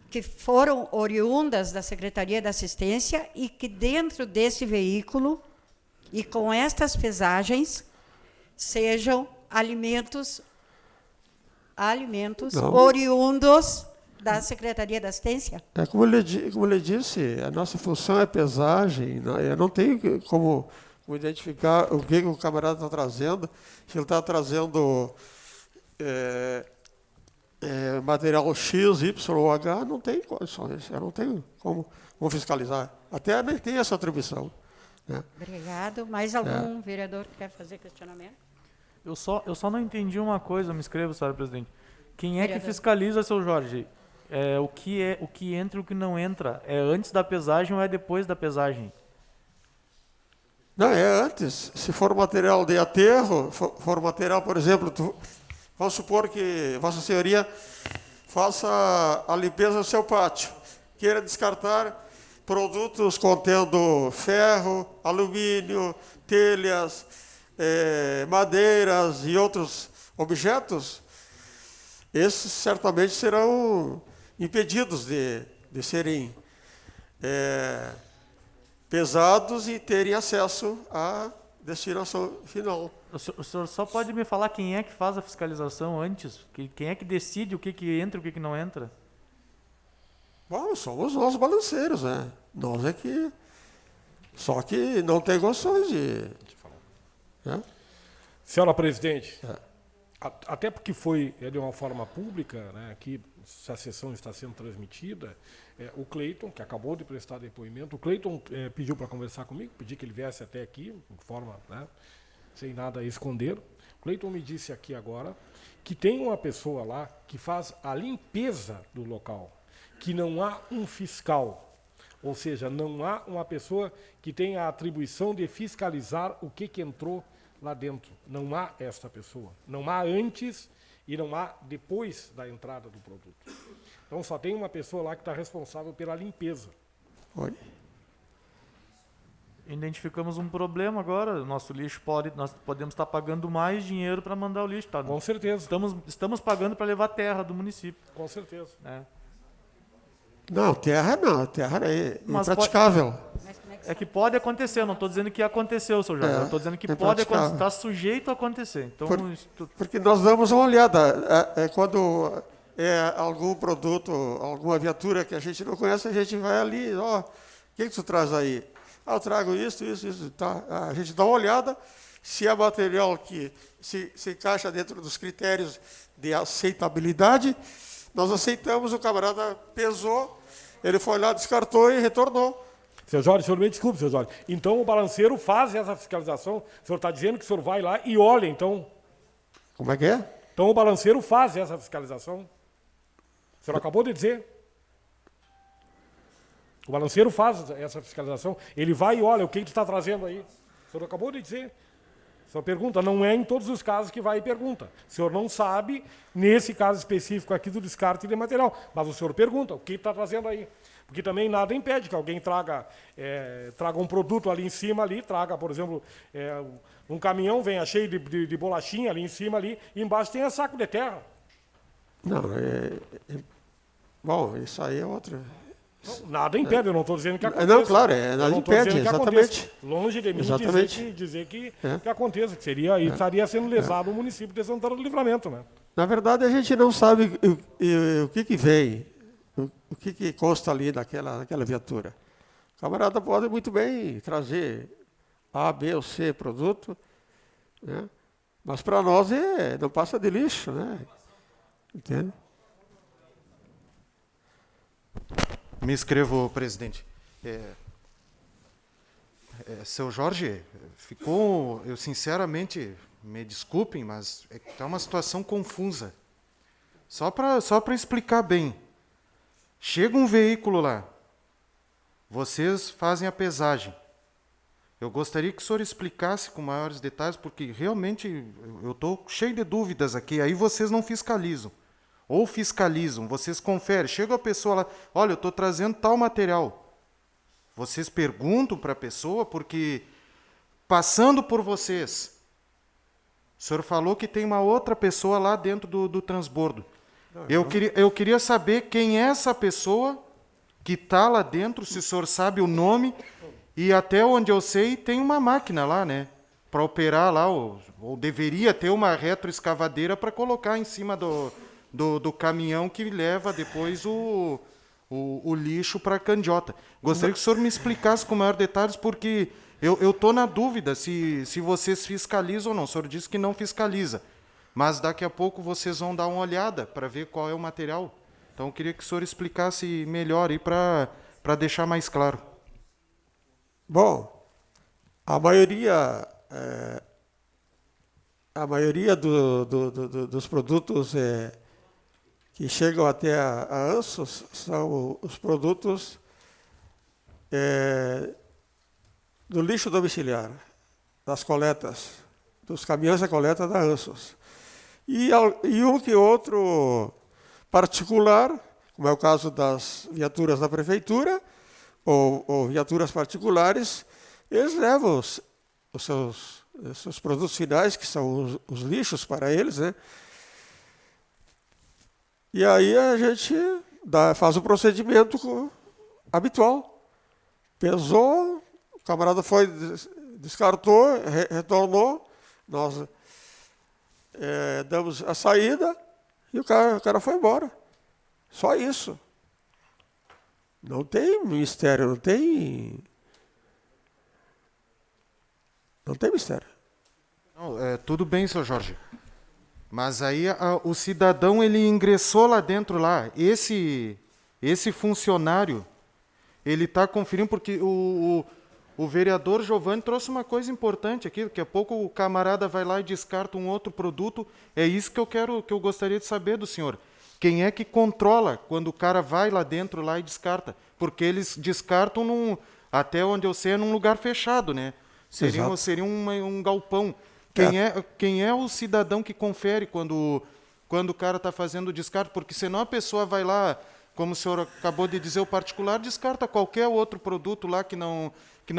que foram oriundas da Secretaria da Assistência e que dentro desse veículo e com estas pesagens sejam alimentos oriundos da Secretaria da Assistência? Como eu lhe disse, a nossa função é pesagem, eu não tenho como identificar o que o camarada está trazendo, se ele está trazendo material X, Y ou H, não tem condições, eu não tenho como fiscalizar. Até nem tem essa atribuição. Né? Obrigado. Mais algum vereador que quer fazer questionamento? Eu só não entendi uma coisa, me inscrevo, senhor presidente. Quem é que fiscaliza, seu Jorge? O que entra e o que não entra? É antes da pesagem ou é depois da pesagem? Não, é antes. Se for material de aterro, for material, por exemplo, vamos supor que Vossa Senhoria faça a limpeza do seu pátio, queira descartar produtos contendo ferro, alumínio, telhas, madeiras e outros objetos, esses certamente serão impedidos de serem pesados e terem acesso à destinação final. O senhor só pode me falar quem é que faz a fiscalização antes? Quem é que decide o que entra e o que não entra? Bom, somos nós balanceiros, né? Nós é que... Só que não tem condições de... Né? Senhora presidente, até porque foi de uma forma pública, né, aqui a sessão está sendo transmitida, o Cleiton, que acabou de prestar depoimento, o Cleiton pediu para conversar comigo, pedi que ele viesse até aqui, de forma, né, sem nada a esconder. O Cleiton me disse aqui agora que tem uma pessoa lá que faz a limpeza do local, que não há um fiscal, ou seja, não há uma pessoa que tenha a atribuição de fiscalizar o que entrou lá dentro. Não há esta pessoa. Não há antes e não há depois da entrada do produto. Então só tem uma pessoa lá que está responsável pela limpeza. Oi. Identificamos um problema agora. Nosso lixo nós podemos estar pagando mais dinheiro para mandar o lixo. Tá? Com certeza. Estamos pagando para levar terra do município. Com certeza. Não, terra é impraticável. Mas como é que É que pode acontecer, eu não estou dizendo que aconteceu, seu Jorge. Eu estou dizendo que pode acontecer, está sujeito a acontecer. Então, porque nós damos uma olhada. Quando é algum produto, alguma viatura que a gente não conhece, a gente vai ali, ó, o que tu traz aí? Eu trago isso, tá. A gente dá uma olhada, se é material que se encaixa dentro dos critérios de aceitabilidade, nós aceitamos, o camarada pesou, ele foi lá, descartou e retornou. Seu Jorge, o senhor me desculpe, seu Jorge. Então o balanceiro faz essa fiscalização. O senhor está dizendo que o senhor vai lá e olha, então. Como é que é? Então o balanceiro faz essa fiscalização. O senhor acabou de dizer. O balanceiro faz essa fiscalização. Ele vai e olha o que tu está trazendo aí. O senhor acabou de dizer. O senhor pergunta, não é em todos os casos que vai e pergunta. O senhor não sabe, nesse caso específico aqui do descarte de material. Mas o senhor pergunta, o que está trazendo aí? Porque também nada impede que alguém traga um produto ali em cima, ali, traga, por exemplo, um caminhão, venha cheio de bolachinha ali em cima, ali, e embaixo tem saco de terra. Não, bom, isso aí é outra... Não, nada impede, eu não estou dizendo que aconteça. Não, claro, nada impede, exatamente. Longe de mim dizer que aconteça, que estaria sendo lesado o município de Santana do Livramento, né? Na verdade, a gente não sabe o que vem, o que consta ali naquela viatura. O camarada pode muito bem trazer A, B ou C produto, né? Mas para nós não passa de lixo, né? Entende? Me inscrevo, presidente. Seu Jorge, eu sinceramente, me desculpem, mas está uma situação confusa. Só para explicar bem. Chega um veículo lá, vocês fazem a pesagem. Eu gostaria que o senhor explicasse com maiores detalhes, porque realmente eu estou cheio de dúvidas aqui. Aí vocês não fiscalizam. Ou fiscalizam, vocês conferem. Chega a pessoa lá, olha, eu estou trazendo tal material. Vocês perguntam para a pessoa, porque passando por vocês, o senhor falou que tem uma outra pessoa lá dentro do transbordo. Eu queria saber quem é essa pessoa que está lá dentro, se o senhor sabe o nome, e até onde eu sei tem uma máquina lá, né? Para operar lá, ou deveria ter uma retroescavadeira para colocar em cima do caminhão que leva depois o lixo para a candiota. Gostaria que o senhor me explicasse com maior detalhes, porque eu estou na dúvida se vocês fiscalizam ou não. O senhor disse que não fiscaliza, mas daqui a pouco vocês vão dar uma olhada para ver qual é o material. Então eu queria que o senhor explicasse melhor aí para deixar mais claro. Bom, a maioria dos produtos que chegam até a ANSOS são os produtos do lixo domiciliar, das coletas, dos caminhões de coleta da ANSOS. E um que outro particular, como é o caso das viaturas da prefeitura, ou viaturas particulares, eles levam os seus produtos finais, que são os lixos para eles, né? E aí a gente faz o procedimento habitual. Pesou, o camarada foi, descartou, retornou, nós damos a saída e o cara foi embora. Só isso. Não tem mistério, não tem mistério. Não, tudo bem, seu Jorge. Mas aí o cidadão, ele ingressou lá dentro, lá. Esse funcionário, ele está conferindo, porque o vereador Giovanni trouxe uma coisa importante aqui. Daqui a pouco o camarada vai lá e descarta um outro produto. É isso que eu gostaria de saber do senhor. Quem é que controla quando o cara vai lá dentro lá e descarta? Porque eles descartam, até onde eu sei, é num lugar fechado, né? Seria um galpão. Quem é o cidadão que confere quando o cara está fazendo o descarte? Porque senão a pessoa vai lá, como o senhor acabou de dizer, o particular descarta qualquer outro produto lá que não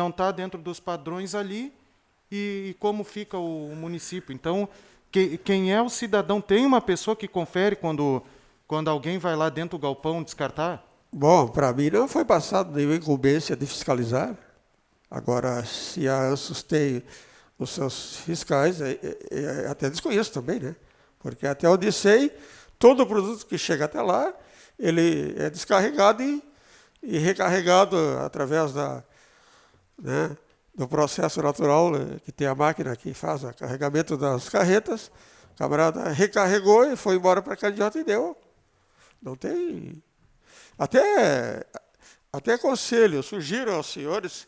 está dentro dos padrões ali, e como fica o município. Então, quem é o cidadão? Tem uma pessoa que confere quando alguém vai lá dentro do galpão descartar? Bom, para mim não foi passado nenhuma incumbência de fiscalizar. Agora, se a ANSUS tem os seus fiscais, até desconheço também, né? Porque até onde sei, todo produto que chega até lá, ele é descarregado e recarregado através do processo natural, que tem a máquina que faz o carregamento das carretas. O camarada recarregou e foi embora para a candiota e deu. Não tem... Até aconselho, sugiro aos senhores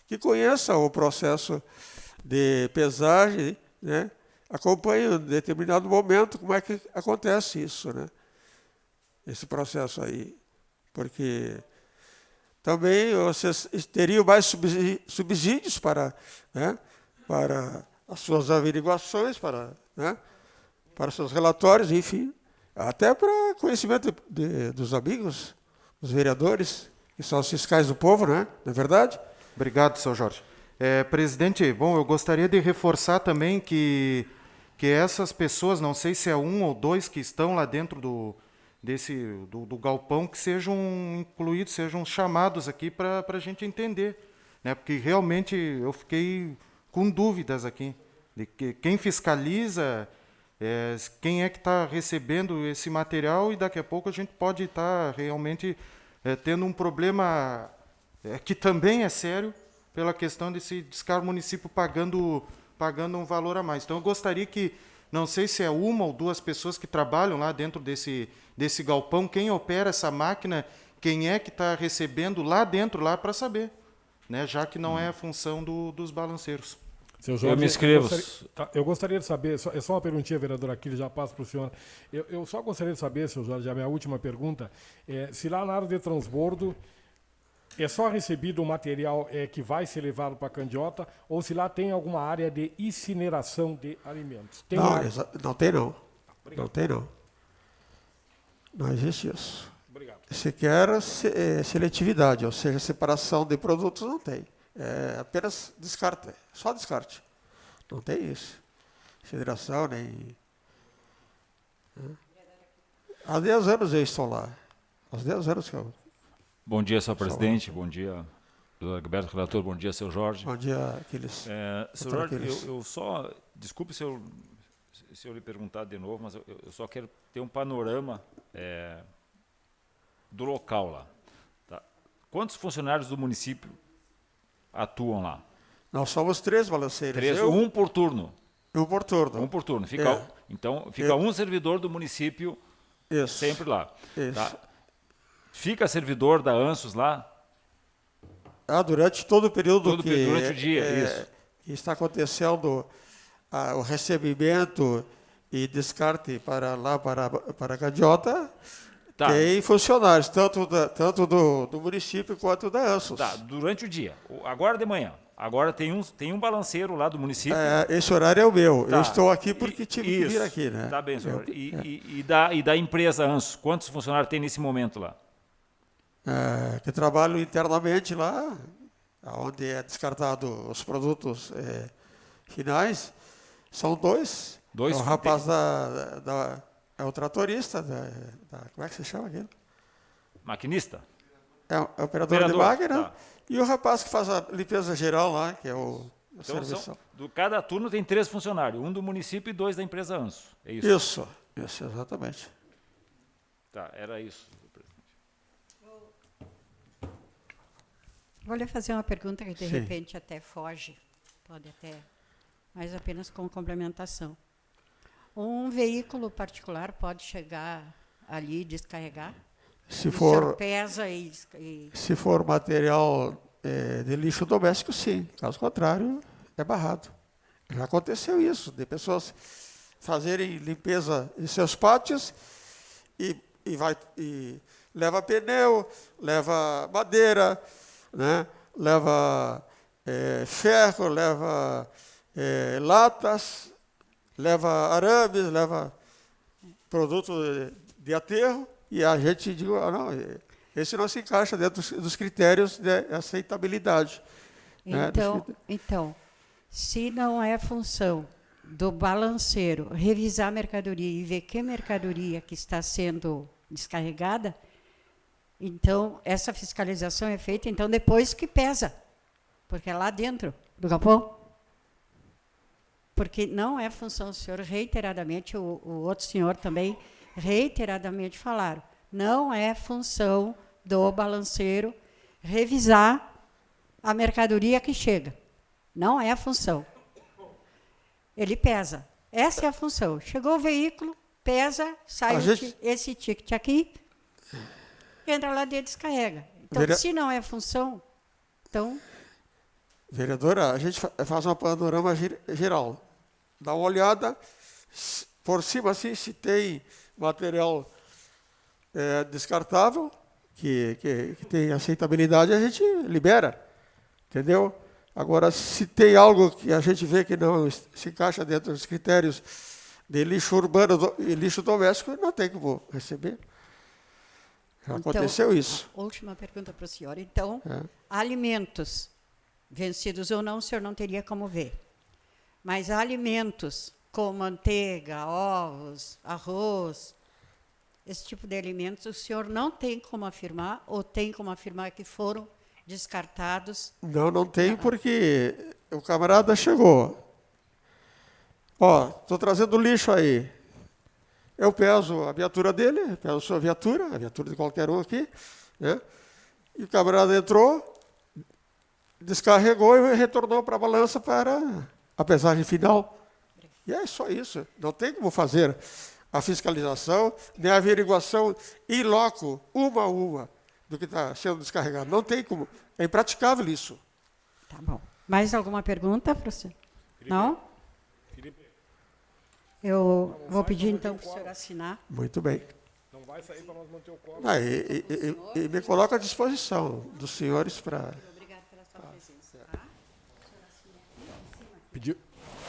que conheçam o processo de pesagem, né? Acompanhem em determinado momento como é que acontece isso, né? Esse processo aí. Porque também vocês teriam mais subsídios para as suas averiguações, para seus relatórios, enfim. Até para conhecimento dos amigos, dos vereadores, que são os fiscais do povo, né? Não é verdade? Obrigado, seu Jorge. Presidente, bom, eu gostaria de reforçar também que essas pessoas, não sei se é 1 ou 2 que estão lá dentro do galpão, que sejam incluídos, sejam chamados aqui para a gente entender, né? Porque realmente eu fiquei com dúvidas aqui de quem fiscaliza, quem é que está recebendo esse material, e daqui a pouco a gente pode estar realmente tendo um problema que também é sério, pela questão de se descar o município pagando um valor a mais. Então, eu gostaria que, não sei se é 1 ou 2 pessoas que trabalham lá dentro desse galpão, quem opera essa máquina, quem é que está recebendo lá dentro, lá para saber, né? Já que não é a função dos balanceiros. Seu Jorge, eu me inscrevo. Eu gostaria de saber, é só uma perguntinha, vereador Aquiles, já passo para o senhor. Eu só gostaria de saber, seu Jorge, a minha última pergunta, se lá na área de transbordo é só recebido o material que vai ser levado para a candiota, ou se lá tem alguma área de incineração de alimentos? Tem não tem não. Obrigado. Não tem não. Não existe isso. Obrigado. Se quer seletividade, ou seja, separação de produtos, não tem. É apenas descarte, só descarte. Não tem isso. Incineração, nem... Há 10 anos eu estou lá. Há 10 anos que eu... Bom dia, senhor presidente. Bom dia, doutor Gilberto, relator. Bom dia, seu Jorge. Bom dia, Aquiles. Senhor Jorge, eu só... Desculpe se eu lhe perguntar de novo, mas eu só quero ter um panorama do local lá. Tá? Quantos funcionários do município atuam lá? Nós somos 3 balanceiros. 3, um por turno. Um por turno. Um por turno. Então, fica um servidor do município sempre lá. Isso. Tá? Fica servidor da ANSUS lá? Durante todo o período durante o dia, isso. Que está acontecendo o recebimento e descarte para a candiota, tem funcionários, tanto do município quanto da ANSUS. Tá, durante o dia. Agora de manhã. Agora tem um balanceiro lá do município. Esse horário é o meu. Eu estou aqui porque tive que vir aqui, né? Tá bem, senhor. E da empresa ANSUS, quantos funcionários tem nesse momento lá? Que trabalham internamente lá, onde é descartado os produtos finais, são 2. O rapaz é o tratorista, como é que se chama aquele? Maquinista? É o operador de máquina, e o rapaz que faz a limpeza geral lá, que é o serviço. Cada turno tem 3 funcionários, 1 do município e 2 da empresa ANSUS. É isso? Isso, exatamente. Tá, era isso. Vou lhe fazer uma pergunta que de repente até foge, pode até, mas apenas com complementação. Um veículo particular pode chegar ali e descarregar? Se for pesa se for material de lixo doméstico, sim. Caso contrário, é barrado. Já aconteceu isso, de pessoas fazerem limpeza em seus pátios e leva pneu, leva madeira, né? Leva ferro, leva latas, leva arames, leva produto de aterro, e a gente diz, não, esse não se encaixa dentro dos critérios de aceitabilidade. Então, se não é função do balanceiro revisar a mercadoria e ver que mercadoria que está sendo descarregada, então essa fiscalização é feita depois que pesa. porque é lá dentro do galpão. Porque não é função do senhor, reiteradamente, o outro senhor também, reiteradamente falaram, não é função do balanceiro revisar a mercadoria que chega. Não é a função. Ele pesa. Essa é a função. Chegou o veículo, pesa, sai esse ticket aqui, entra lá dentro e descarrega. Então, se não é função, então... Vereadora, a gente faz um panorama geral. Dá uma olhada por cima, assim, se tem material descartável, que tem aceitabilidade, a gente libera. Entendeu? Agora, se tem algo que a gente vê que não se encaixa dentro dos critérios de lixo urbano e lixo doméstico, não tem como receber. Já aconteceu isso. Última pergunta para o senhor. Então, alimentos, vencidos ou não, o senhor não teria como ver. Mas alimentos como manteiga, ovos, arroz, esse tipo de alimentos, o senhor não tem como afirmar, ou tem como afirmar que foram descartados? Não tem, porque o camarada chegou. Ó, estou trazendo lixo aí. Eu peso a viatura dele, peso a sua viatura, a viatura de qualquer um aqui, né? E o camarada entrou, descarregou e retornou para a balança para a pesagem final. E é só isso. Não tem como fazer a fiscalização, nem a averiguação in loco, uma a uma, do que está sendo descarregado. Não tem como. É impraticável isso. Tá bom. Mais alguma pergunta para o senhor? Não? Felipe. Eu vou pedir, então, para o senhor assinar. Muito bem. Não vai sair para nós manter o quórum. E me coloco à disposição dos senhores para... Obrigada pela sua presença. Pediu,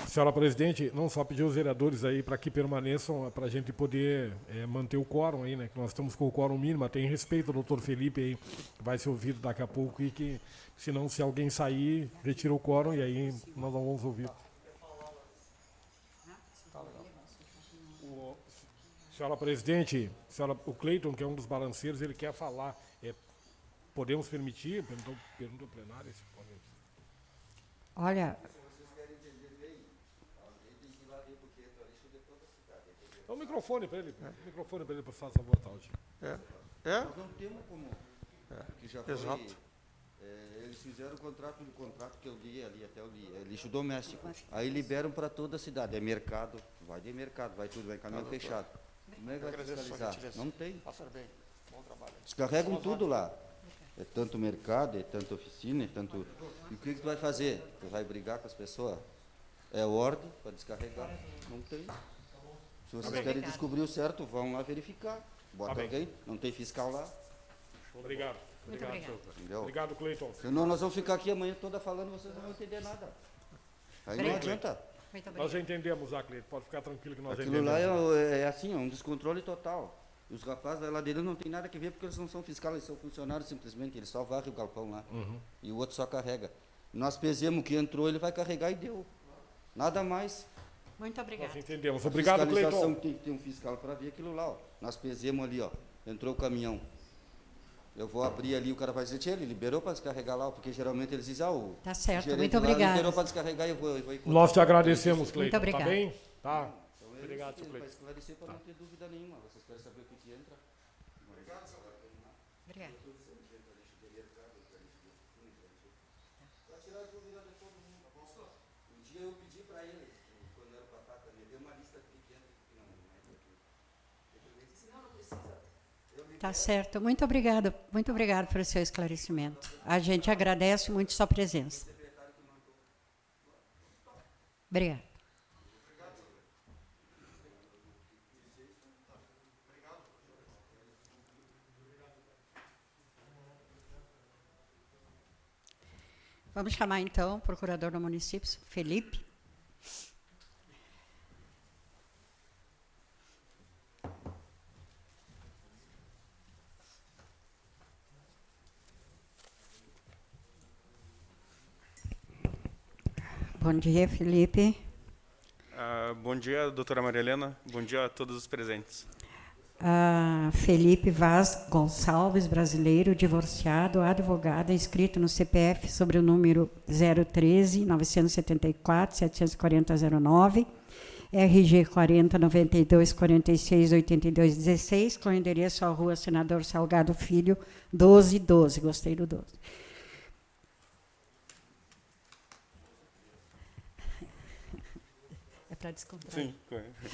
senhora presidente, não só pediu os vereadores aí para que permaneçam, para a gente poder manter o quórum aí, né? Que nós estamos com o quórum mínimo, tem respeito ao doutor Felipe aí, que vai ser ouvido daqui a pouco, e que, senão, se alguém sair, retira o quórum e aí nós não vamos ouvir. Senhora presidente, o Cleiton, que é um dos balanceiros, ele quer falar. Podemos permitir? Perguntou ao plenário. Olha... Dá o microfone para ele. O microfone para ele, por favor, Taldi. Nós não temos como. Que já foi, Exato. Eles fizeram o contrato que eu li ali, até eu li, é lixo doméstico. Aí liberam para toda a cidade. É mercado, vai de mercado, vai tudo, vai caminhão fechado. Como é que vai fiscalizar? Não tem. Passaram bem. Bom trabalho. Descarregam tudo lá. É tanto mercado, é tanto oficina, é tanto... E o que tu vai fazer? Tu vai brigar com as pessoas? É ordem para descarregar? Não tem. Se vocês querem descobrir o certo, vão lá verificar. Bota alguém, não tem fiscal lá. Obrigado. Muito obrigado. Entendeu? Obrigado, Cleiton. Senão nós vamos ficar aqui amanhã toda falando, vocês não vão entender nada. Aí não adianta. Nós já entendemos, Cleiton. Pode ficar tranquilo que nós já Aquilo entendemos. lá é assim, é um descontrole total. E os rapazes lá dentro não tem nada a ver porque eles não são fiscais, eles são funcionários simplesmente, eles só varrem o galpão lá. E o outro só carrega. Nós pesemos o que entrou, ele vai carregar e deu. Nada mais. Muito obrigada. Nós entendemos. Obrigado, Cleiton. Tem que ter um fiscal para ver aquilo lá, ó. Nós pesemos ali, ó. Entrou o caminhão. Eu vou abrir ali, o cara vai dizer, tia, ele liberou para descarregar lá, porque geralmente eles dizem, o tá certo, gerente muito lá obrigada. liberou para descarregar e eu vou Nós te agradecemos, Cleiton. Muito obrigada. Tá bem? Tá. Então, obrigado, Cleiton. Para esclarecer, para não ter dúvida nenhuma. Vocês querem saber o que entra? Obrigado, senhora. Obrigada. Para tirar a dúvida de todo mundo. Um dia eu pedi para ele, quando era batata, me deu uma lista pequena que não é daqui. Ele disse, não precisa. Tá certo. Muito obrigada. Muito obrigada pelo seu esclarecimento. A gente agradece muito sua presença. Obrigada. Vamos chamar, então, o procurador do município, Felipe. Bom dia, Felipe. Bom dia, doutora Maria Helena. Bom dia a todos os presentes. Felipe Vaz Gonçalves, brasileiro, divorciado, advogado, inscrito no CPF sobre o número 013 974 740 09, RG 40 92 46 82 16, com endereço à Rua Senador Salgado Filho, 1212. Gostei do 12. É para descontrair. Sim,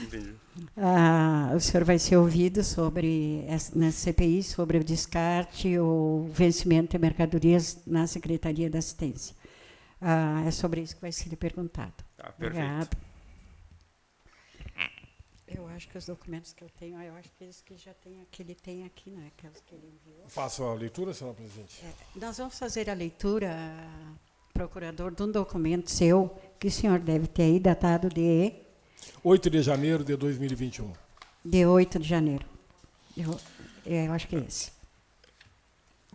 entendi. O senhor vai ser ouvido sobre, na CPI, sobre o descarte ou vencimento de mercadorias na Secretaria da Assistência. É sobre isso que vai ser lhe perguntado. Tá, perfeito. Obrigado. Eu acho que os documentos que eu tenho, eu acho que eles que já tem aqui, ele tem aqui, não é? Aqueles que ele enviou. Faço a leitura, senhora presidente. Nós vamos fazer a leitura, procurador, de um documento seu, que o senhor deve ter aí, datado de 8 de janeiro de 2021. De 8 de janeiro. Eu acho que é esse.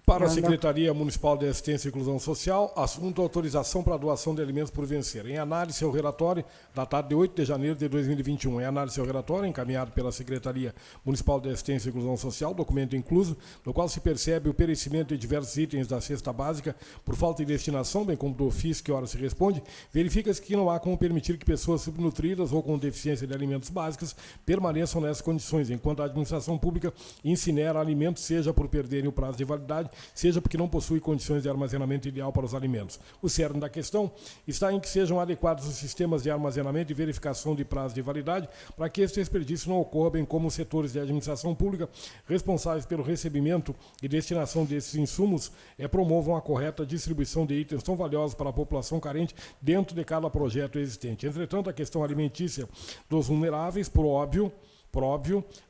Para a Secretaria Municipal de Assistência e Inclusão Social, assunto autorização para doação de alimentos por vencer. Em análise ao relatório, datado de 8 de janeiro de 2021. Em análise ao relatório, encaminhado pela Secretaria Municipal de Assistência e Inclusão Social, documento incluso, no qual se percebe o perecimento de diversos itens da cesta básica por falta de destinação, bem como do ofício que ora se responde, verifica-se que não há como permitir que pessoas subnutridas ou com deficiência de alimentos básicos permaneçam nessas condições, enquanto a administração pública incinera alimentos, seja por perderem o prazo de validade, seja porque não possui condições de armazenamento ideal para os alimentos. O cerne da questão está em que sejam adequados os sistemas de armazenamento e verificação de prazo de validade para que esse desperdício não ocorra, bem como os setores de administração pública responsáveis pelo recebimento e destinação desses insumos promovam a correta distribuição de itens tão valiosos para a população carente dentro de cada projeto existente. Entretanto, a questão alimentícia dos vulneráveis, por óbvio,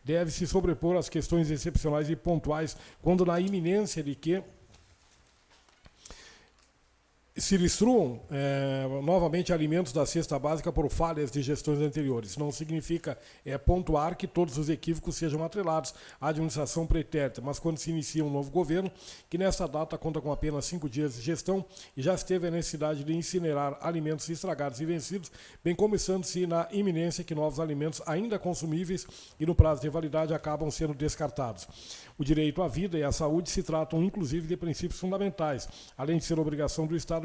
deve se sobrepor às questões excepcionais e pontuais, quando na iminência de que se destruam novamente alimentos da cesta básica por falhas de gestões anteriores. Não significa pontuar que todos os equívocos sejam atrelados à administração pretérita, mas quando se inicia um novo governo, que nessa data conta com apenas 5 dias de gestão e já esteve a necessidade de incinerar alimentos estragados e vencidos, bem começando-se na iminência que novos alimentos ainda consumíveis e no prazo de validade acabam sendo descartados. O direito à vida e à saúde se tratam, inclusive, de princípios fundamentais, além de ser obrigação do Estado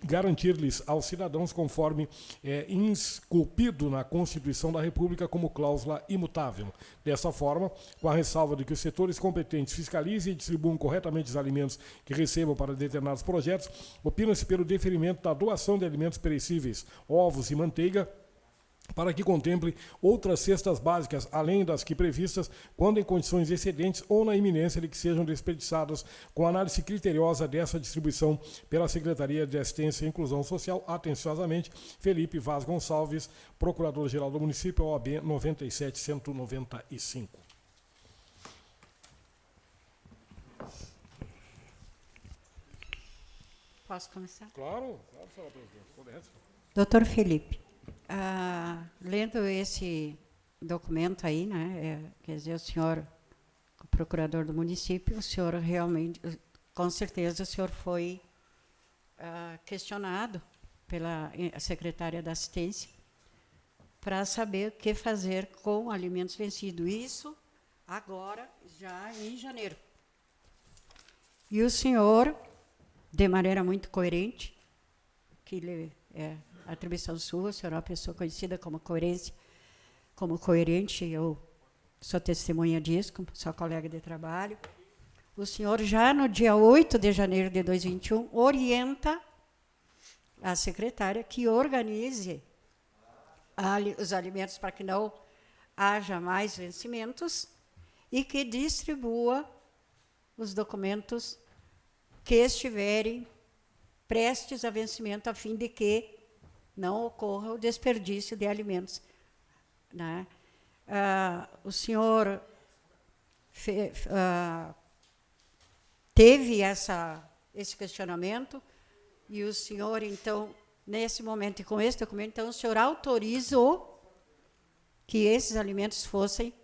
garantir-lhes aos cidadãos conforme esculpido na Constituição da República como cláusula imutável. Dessa forma, com a ressalva de que os setores competentes fiscalizem e distribuam corretamente os alimentos que recebam para determinados projetos, opina-se pelo deferimento da doação de alimentos perecíveis, ovos e manteiga, para que contemple outras cestas básicas, além das que previstas, quando em condições excedentes ou na iminência de que sejam desperdiçadas, com análise criteriosa dessa distribuição pela Secretaria de Assistência e Inclusão Social. Atenciosamente, Felipe Vaz Gonçalves, Procurador-Geral do Município, OAB 97195. Posso começar? Claro, senhora presidente. Doutor Felipe, lendo esse documento aí, né, quer dizer, o senhor, o procurador do município, o senhor realmente, com certeza, o senhor foi questionado pela secretária da Assistência para saber o que fazer com alimentos vencidos. Isso agora, já em janeiro. E o senhor, de maneira muito coerente, que ele atribuição sua, o senhor é uma pessoa conhecida como coerente, eu sou testemunha disso, como sua colega de trabalho. O senhor, já no dia 8 de janeiro de 2021, orienta a secretária que organize os alimentos para que não haja mais vencimentos e que distribua os documentos que estiverem prestes a vencimento, a fim de que não ocorra o desperdício de alimentos. Né? O senhor teve esse questionamento e o senhor, então, nesse momento e com esse documento, então, o senhor autorizou que esses alimentos fossem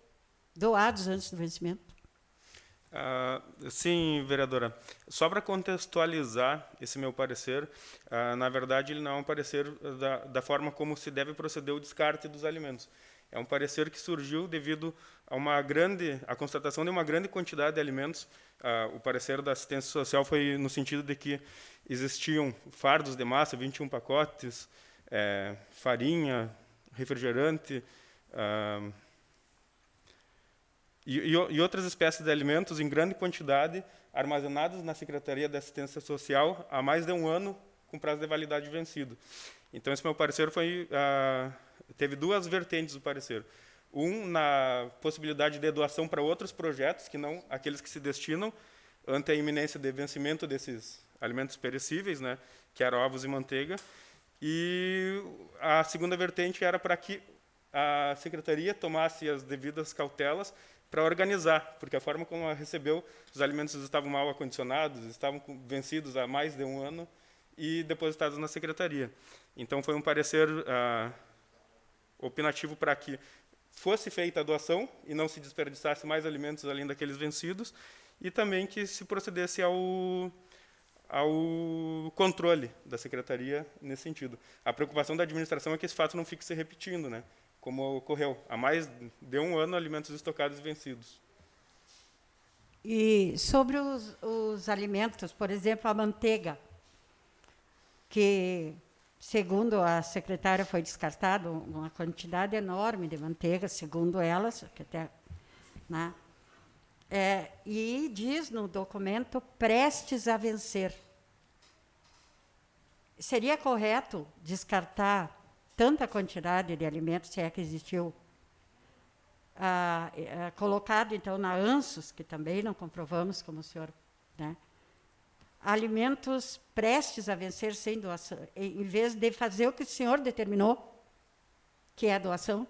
doados antes do vencimento? Sim, vereadora. Só para contextualizar esse meu parecer, na verdade, ele não é um parecer da forma como se deve proceder o descarte dos alimentos. É um parecer que surgiu devido a a constatação de uma grande quantidade de alimentos. O parecer da assistência social foi no sentido de que existiam fardos de massa, 21 pacotes, farinha, refrigerante, e outras espécies de alimentos em grande quantidade armazenados na Secretaria da Assistência Social há mais de um ano com prazo de validade vencido. Então, esse meu parecer teve duas vertentes do parecer. Na possibilidade de doação para outros projetos, que não aqueles que se destinam ante a iminência de vencimento desses alimentos perecíveis, né, que eram ovos e manteiga. E a segunda vertente era para que a Secretaria tomasse as devidas cautelas para organizar, porque a forma como ela recebeu, os alimentos estavam mal acondicionados, estavam vencidos há mais de um ano e depositados na Secretaria. Então, foi um parecer opinativo para que fosse feita a doação e não se desperdiçasse mais alimentos além daqueles vencidos, e também que se procedesse ao controle da Secretaria nesse sentido. A preocupação da administração é que esse fato não fique se repetindo, né? Como ocorreu há mais de um ano, alimentos estocados e vencidos. E sobre os alimentos, por exemplo, a manteiga, que, segundo a secretária, foi descartado uma quantidade enorme de manteiga, segundo elas, que até, né? E diz no documento, prestes a vencer. Seria correto descartar tanta quantidade de alimentos, se é que existiu, colocado, então, na ANSUS, que também não comprovamos, como o senhor, né? Alimentos prestes a vencer sem doação, em vez de fazer o que o senhor determinou, que é a doação?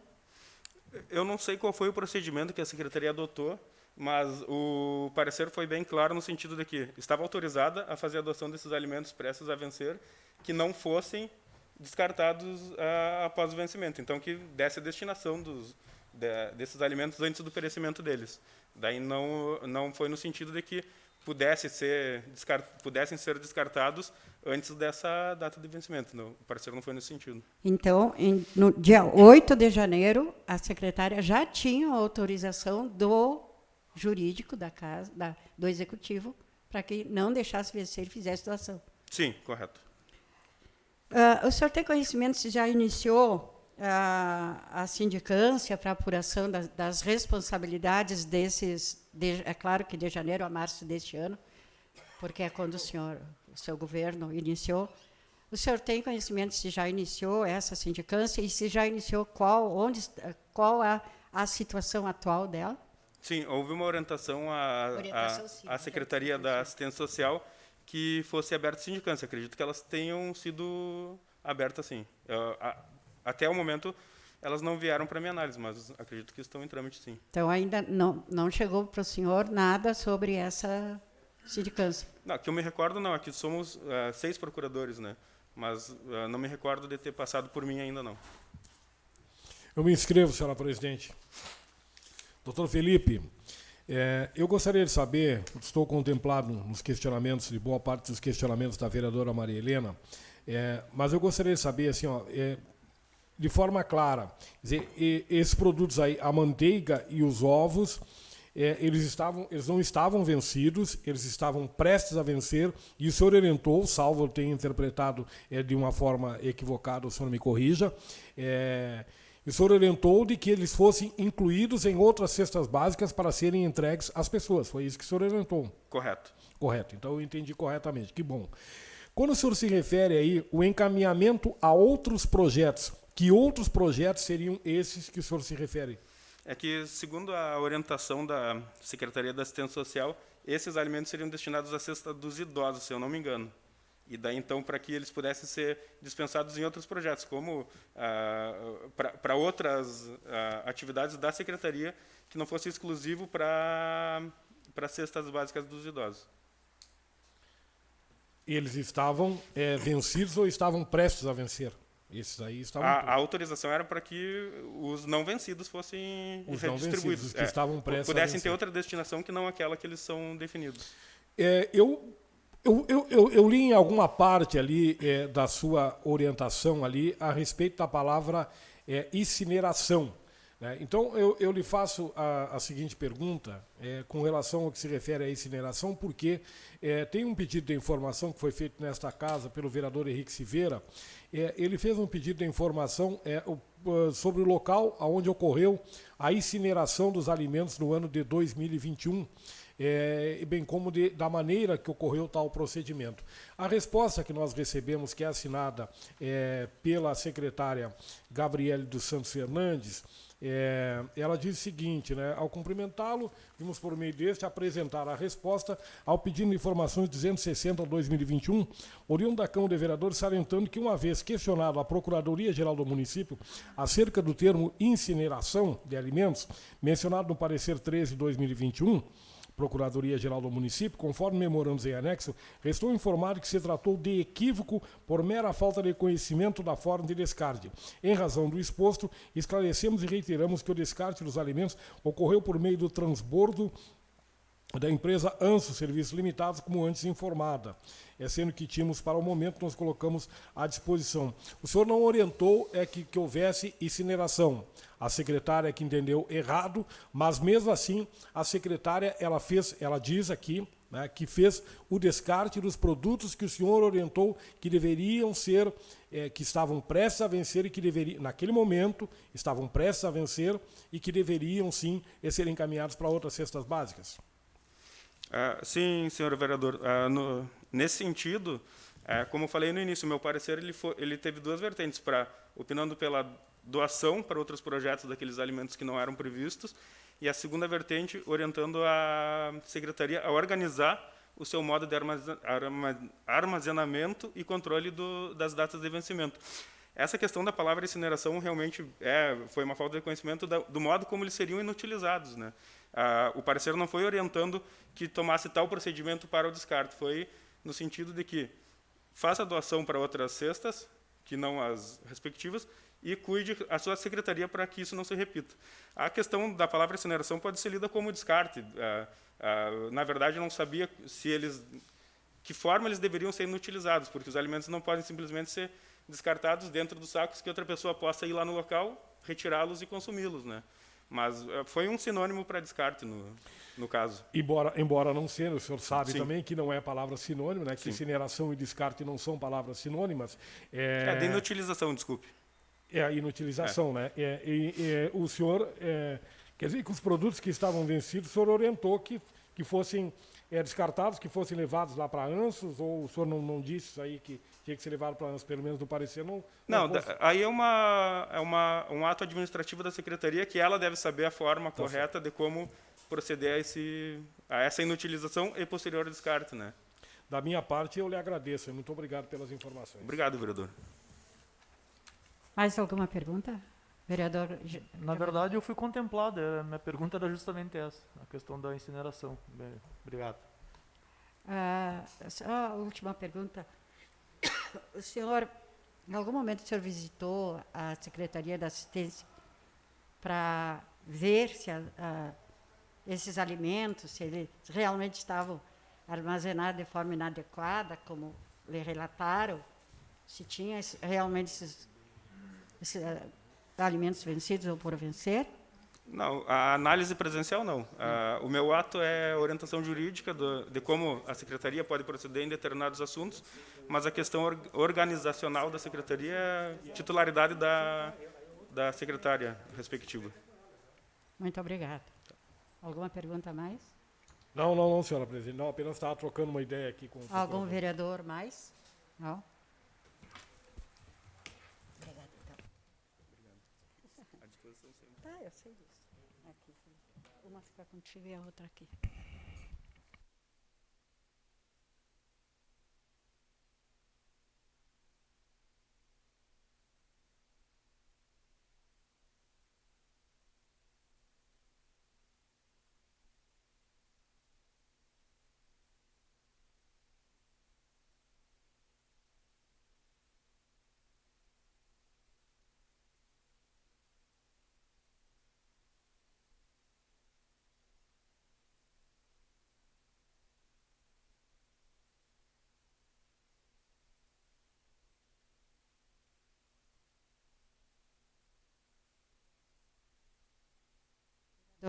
Eu não sei qual foi o procedimento que a Secretaria adotou, mas o parecer foi bem claro no sentido de que estava autorizada a fazer a doação desses alimentos prestes a vencer, que não fossem descartados após o vencimento. Então, que desse a destinação desses alimentos antes do perecimento deles. Daí não foi no sentido de que pudessem ser descartados antes dessa data de vencimento. Não, o parecer não foi nesse sentido. Então, no dia 8 de janeiro, a secretária já tinha autorização do jurídico da casa, do executivo, para que não deixasse vencer e fizesse doação. Sim, correto. O senhor tem conhecimento se já iniciou a sindicância para apuração das responsabilidades desses, é claro que de janeiro a março deste ano, porque é quando o seu governo iniciou. O senhor tem conhecimento se já iniciou essa sindicância e se já iniciou qual a situação atual dela? Sim, houve uma orientação à Secretaria da Assistência Social que fosse aberta a sindicância. Acredito que elas tenham sido abertas, sim. Até o momento, elas não vieram para a minha análise, mas acredito que estão em trâmite, sim. Então, ainda não chegou para o senhor nada sobre essa sindicância? Não, que eu me recordo, não. Aqui somos 6 procuradores, né? Mas não me recordo de ter passado por mim ainda, não. Eu me inscrevo, senhora presidente. Doutor Felipe, eu gostaria de saber, estou contemplado nos questionamentos, de boa parte dos questionamentos da vereadora Maria Helena, mas eu gostaria de saber, assim, de forma clara, dizer, esses produtos aí, a manteiga e os ovos, eles não estavam vencidos, eles estavam prestes a vencer, e o senhor orientou, salvo eu tenha interpretado de uma forma equivocada, o senhor me corrija, o senhor orientou de que eles fossem incluídos em outras cestas básicas para serem entregues às pessoas. Foi isso que o senhor orientou? Correto. Correto. Então eu entendi corretamente. Que bom. Quando o senhor se refere aí o encaminhamento a outros projetos, que outros projetos seriam esses que o senhor se refere? É que, segundo a orientação da Secretaria da Assistência Social, esses alimentos seriam destinados à cesta dos idosos, se eu não me engano. E daí, então, para que eles pudessem ser dispensados em outros projetos, como para outras atividades da Secretaria, que não fosse exclusivo para cestas básicas dos idosos. Eles estavam vencidos ou estavam prestes a vencer? Esses aí estavam... A autorização era para que os não vencidos fossem redistribuídos. Os que estavam prestes pudessem ter outra destinação que não aquela que eles são definidos. Eu li em alguma parte ali da sua orientação ali a respeito da palavra incineração. né? Então, eu lhe faço a seguinte pergunta, com relação ao que se refere à incineração, porque tem um pedido de informação que foi feito nesta casa pelo vereador Henrique Silveira. Ele fez um pedido de informação sobre o local onde ocorreu a incineração dos alimentos no ano de 2021, bem como da maneira que ocorreu tal procedimento. A resposta que nós recebemos, que é assinada pela secretária Gabriele dos Santos Fernandes, ela diz o seguinte, né? Ao cumprimentá-lo, vimos por meio deste apresentar a resposta ao pedido de informações 260/2021, oriundo da Câmara de Vereadores, salientando que, uma vez questionado a Procuradoria-Geral do Município acerca do termo incineração de alimentos, mencionado no parecer 13/2021, Procuradoria-Geral do Município, conforme memorandos em anexo, restou informado que se tratou de equívoco por mera falta de conhecimento da forma de descarte. Em razão do exposto, esclarecemos e reiteramos que o descarte dos alimentos ocorreu por meio do transbordo da empresa ANSO Serviços Limitados, como antes informada. Sendo que tínhamos, para o momento, nós colocamos à disposição. O senhor não orientou que houvesse incineração. A secretária que entendeu errado, mas mesmo assim, a secretária, ela diz aqui, né, que fez o descarte dos produtos que o senhor orientou que deveriam ser, que estavam prestes a vencer e que deveriam, naquele momento, estavam prestes a vencer e que deveriam, sim, ser encaminhados para outras cestas básicas. Sim, senhor vereador. Nesse sentido, como eu falei no início, o meu parecer ele teve duas vertentes, opinando pela doação para outros projetos daqueles alimentos que não eram previstos, e a segunda vertente orientando a secretaria a organizar o seu modo de armazenamento e controle das datas de vencimento. Essa questão da palavra incineração realmente foi uma falta de conhecimento do modo como eles seriam inutilizados, né? O parecer não foi orientando que tomasse tal procedimento para o descarte, foi no sentido de que faça a doação para outras cestas, que não as respectivas, e cuide a sua secretaria para que isso não se repita. A questão da palavra incineração pode ser lida como descarte. Na verdade, eu não sabia que forma eles deveriam ser inutilizados, porque os alimentos não podem simplesmente ser descartados dentro dos sacos que outra pessoa possa ir lá no local, retirá-los e consumi-los, né? Mas foi um sinônimo para descarte no caso. Embora não sendo, o senhor sabe Sim. também que não é palavra sinônimo, né? Que Sim. incineração e descarte não são palavras sinônimas. De inutilização, desculpe. A inutilização, né? O senhor, quer dizer que os produtos que estavam vencidos, o senhor orientou que fossem descartados, que fossem levados lá para a ANSOS, ou o senhor não disse isso aí, que tinha que ser levado para a ANSOS, pelo menos no parecer, não? Não, aí é um ato administrativo da secretaria que ela deve saber a forma correta de como proceder a essa inutilização e posterior descarte, né? Da minha parte, eu lhe agradeço. Muito obrigado pelas informações. Obrigado, vereador. Mais alguma pergunta? Vereador... Na verdade, eu fui contemplado. Minha pergunta era justamente essa, a questão da incineração. Obrigado. Só a última pergunta. O senhor, em algum momento, o senhor visitou a Secretaria da Assistência para ver se esses alimentos, se eles realmente estavam armazenados de forma inadequada, como lhe relataram, se tinha realmente esses alimentos vencidos ou por vencer? Não, a análise presencial não. O meu ato é orientação jurídica de como a secretaria pode proceder em determinados assuntos, mas a questão organizacional da secretaria é titularidade da secretária respectiva. Muito obrigada. Alguma pergunta a mais? Não, senhora presidente. Não, apenas estava trocando uma ideia aqui com... Algum vereador mais? Não? Obrigada, então. À disposição sempre. Tá, eu sei disso. Aqui. Uma fica contigo e a outra aqui.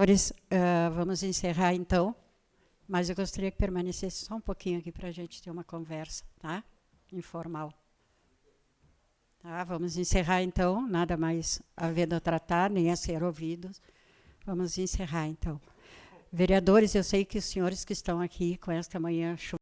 Senhores, vamos encerrar então, mas eu gostaria que permanecesse só um pouquinho aqui para a gente ter uma conversa, tá? Informal. Tá? Vamos encerrar então, nada mais havendo a tratar, nem a ser ouvidos. Vamos encerrar então. Vereadores, eu sei que os senhores que estão aqui com esta manhã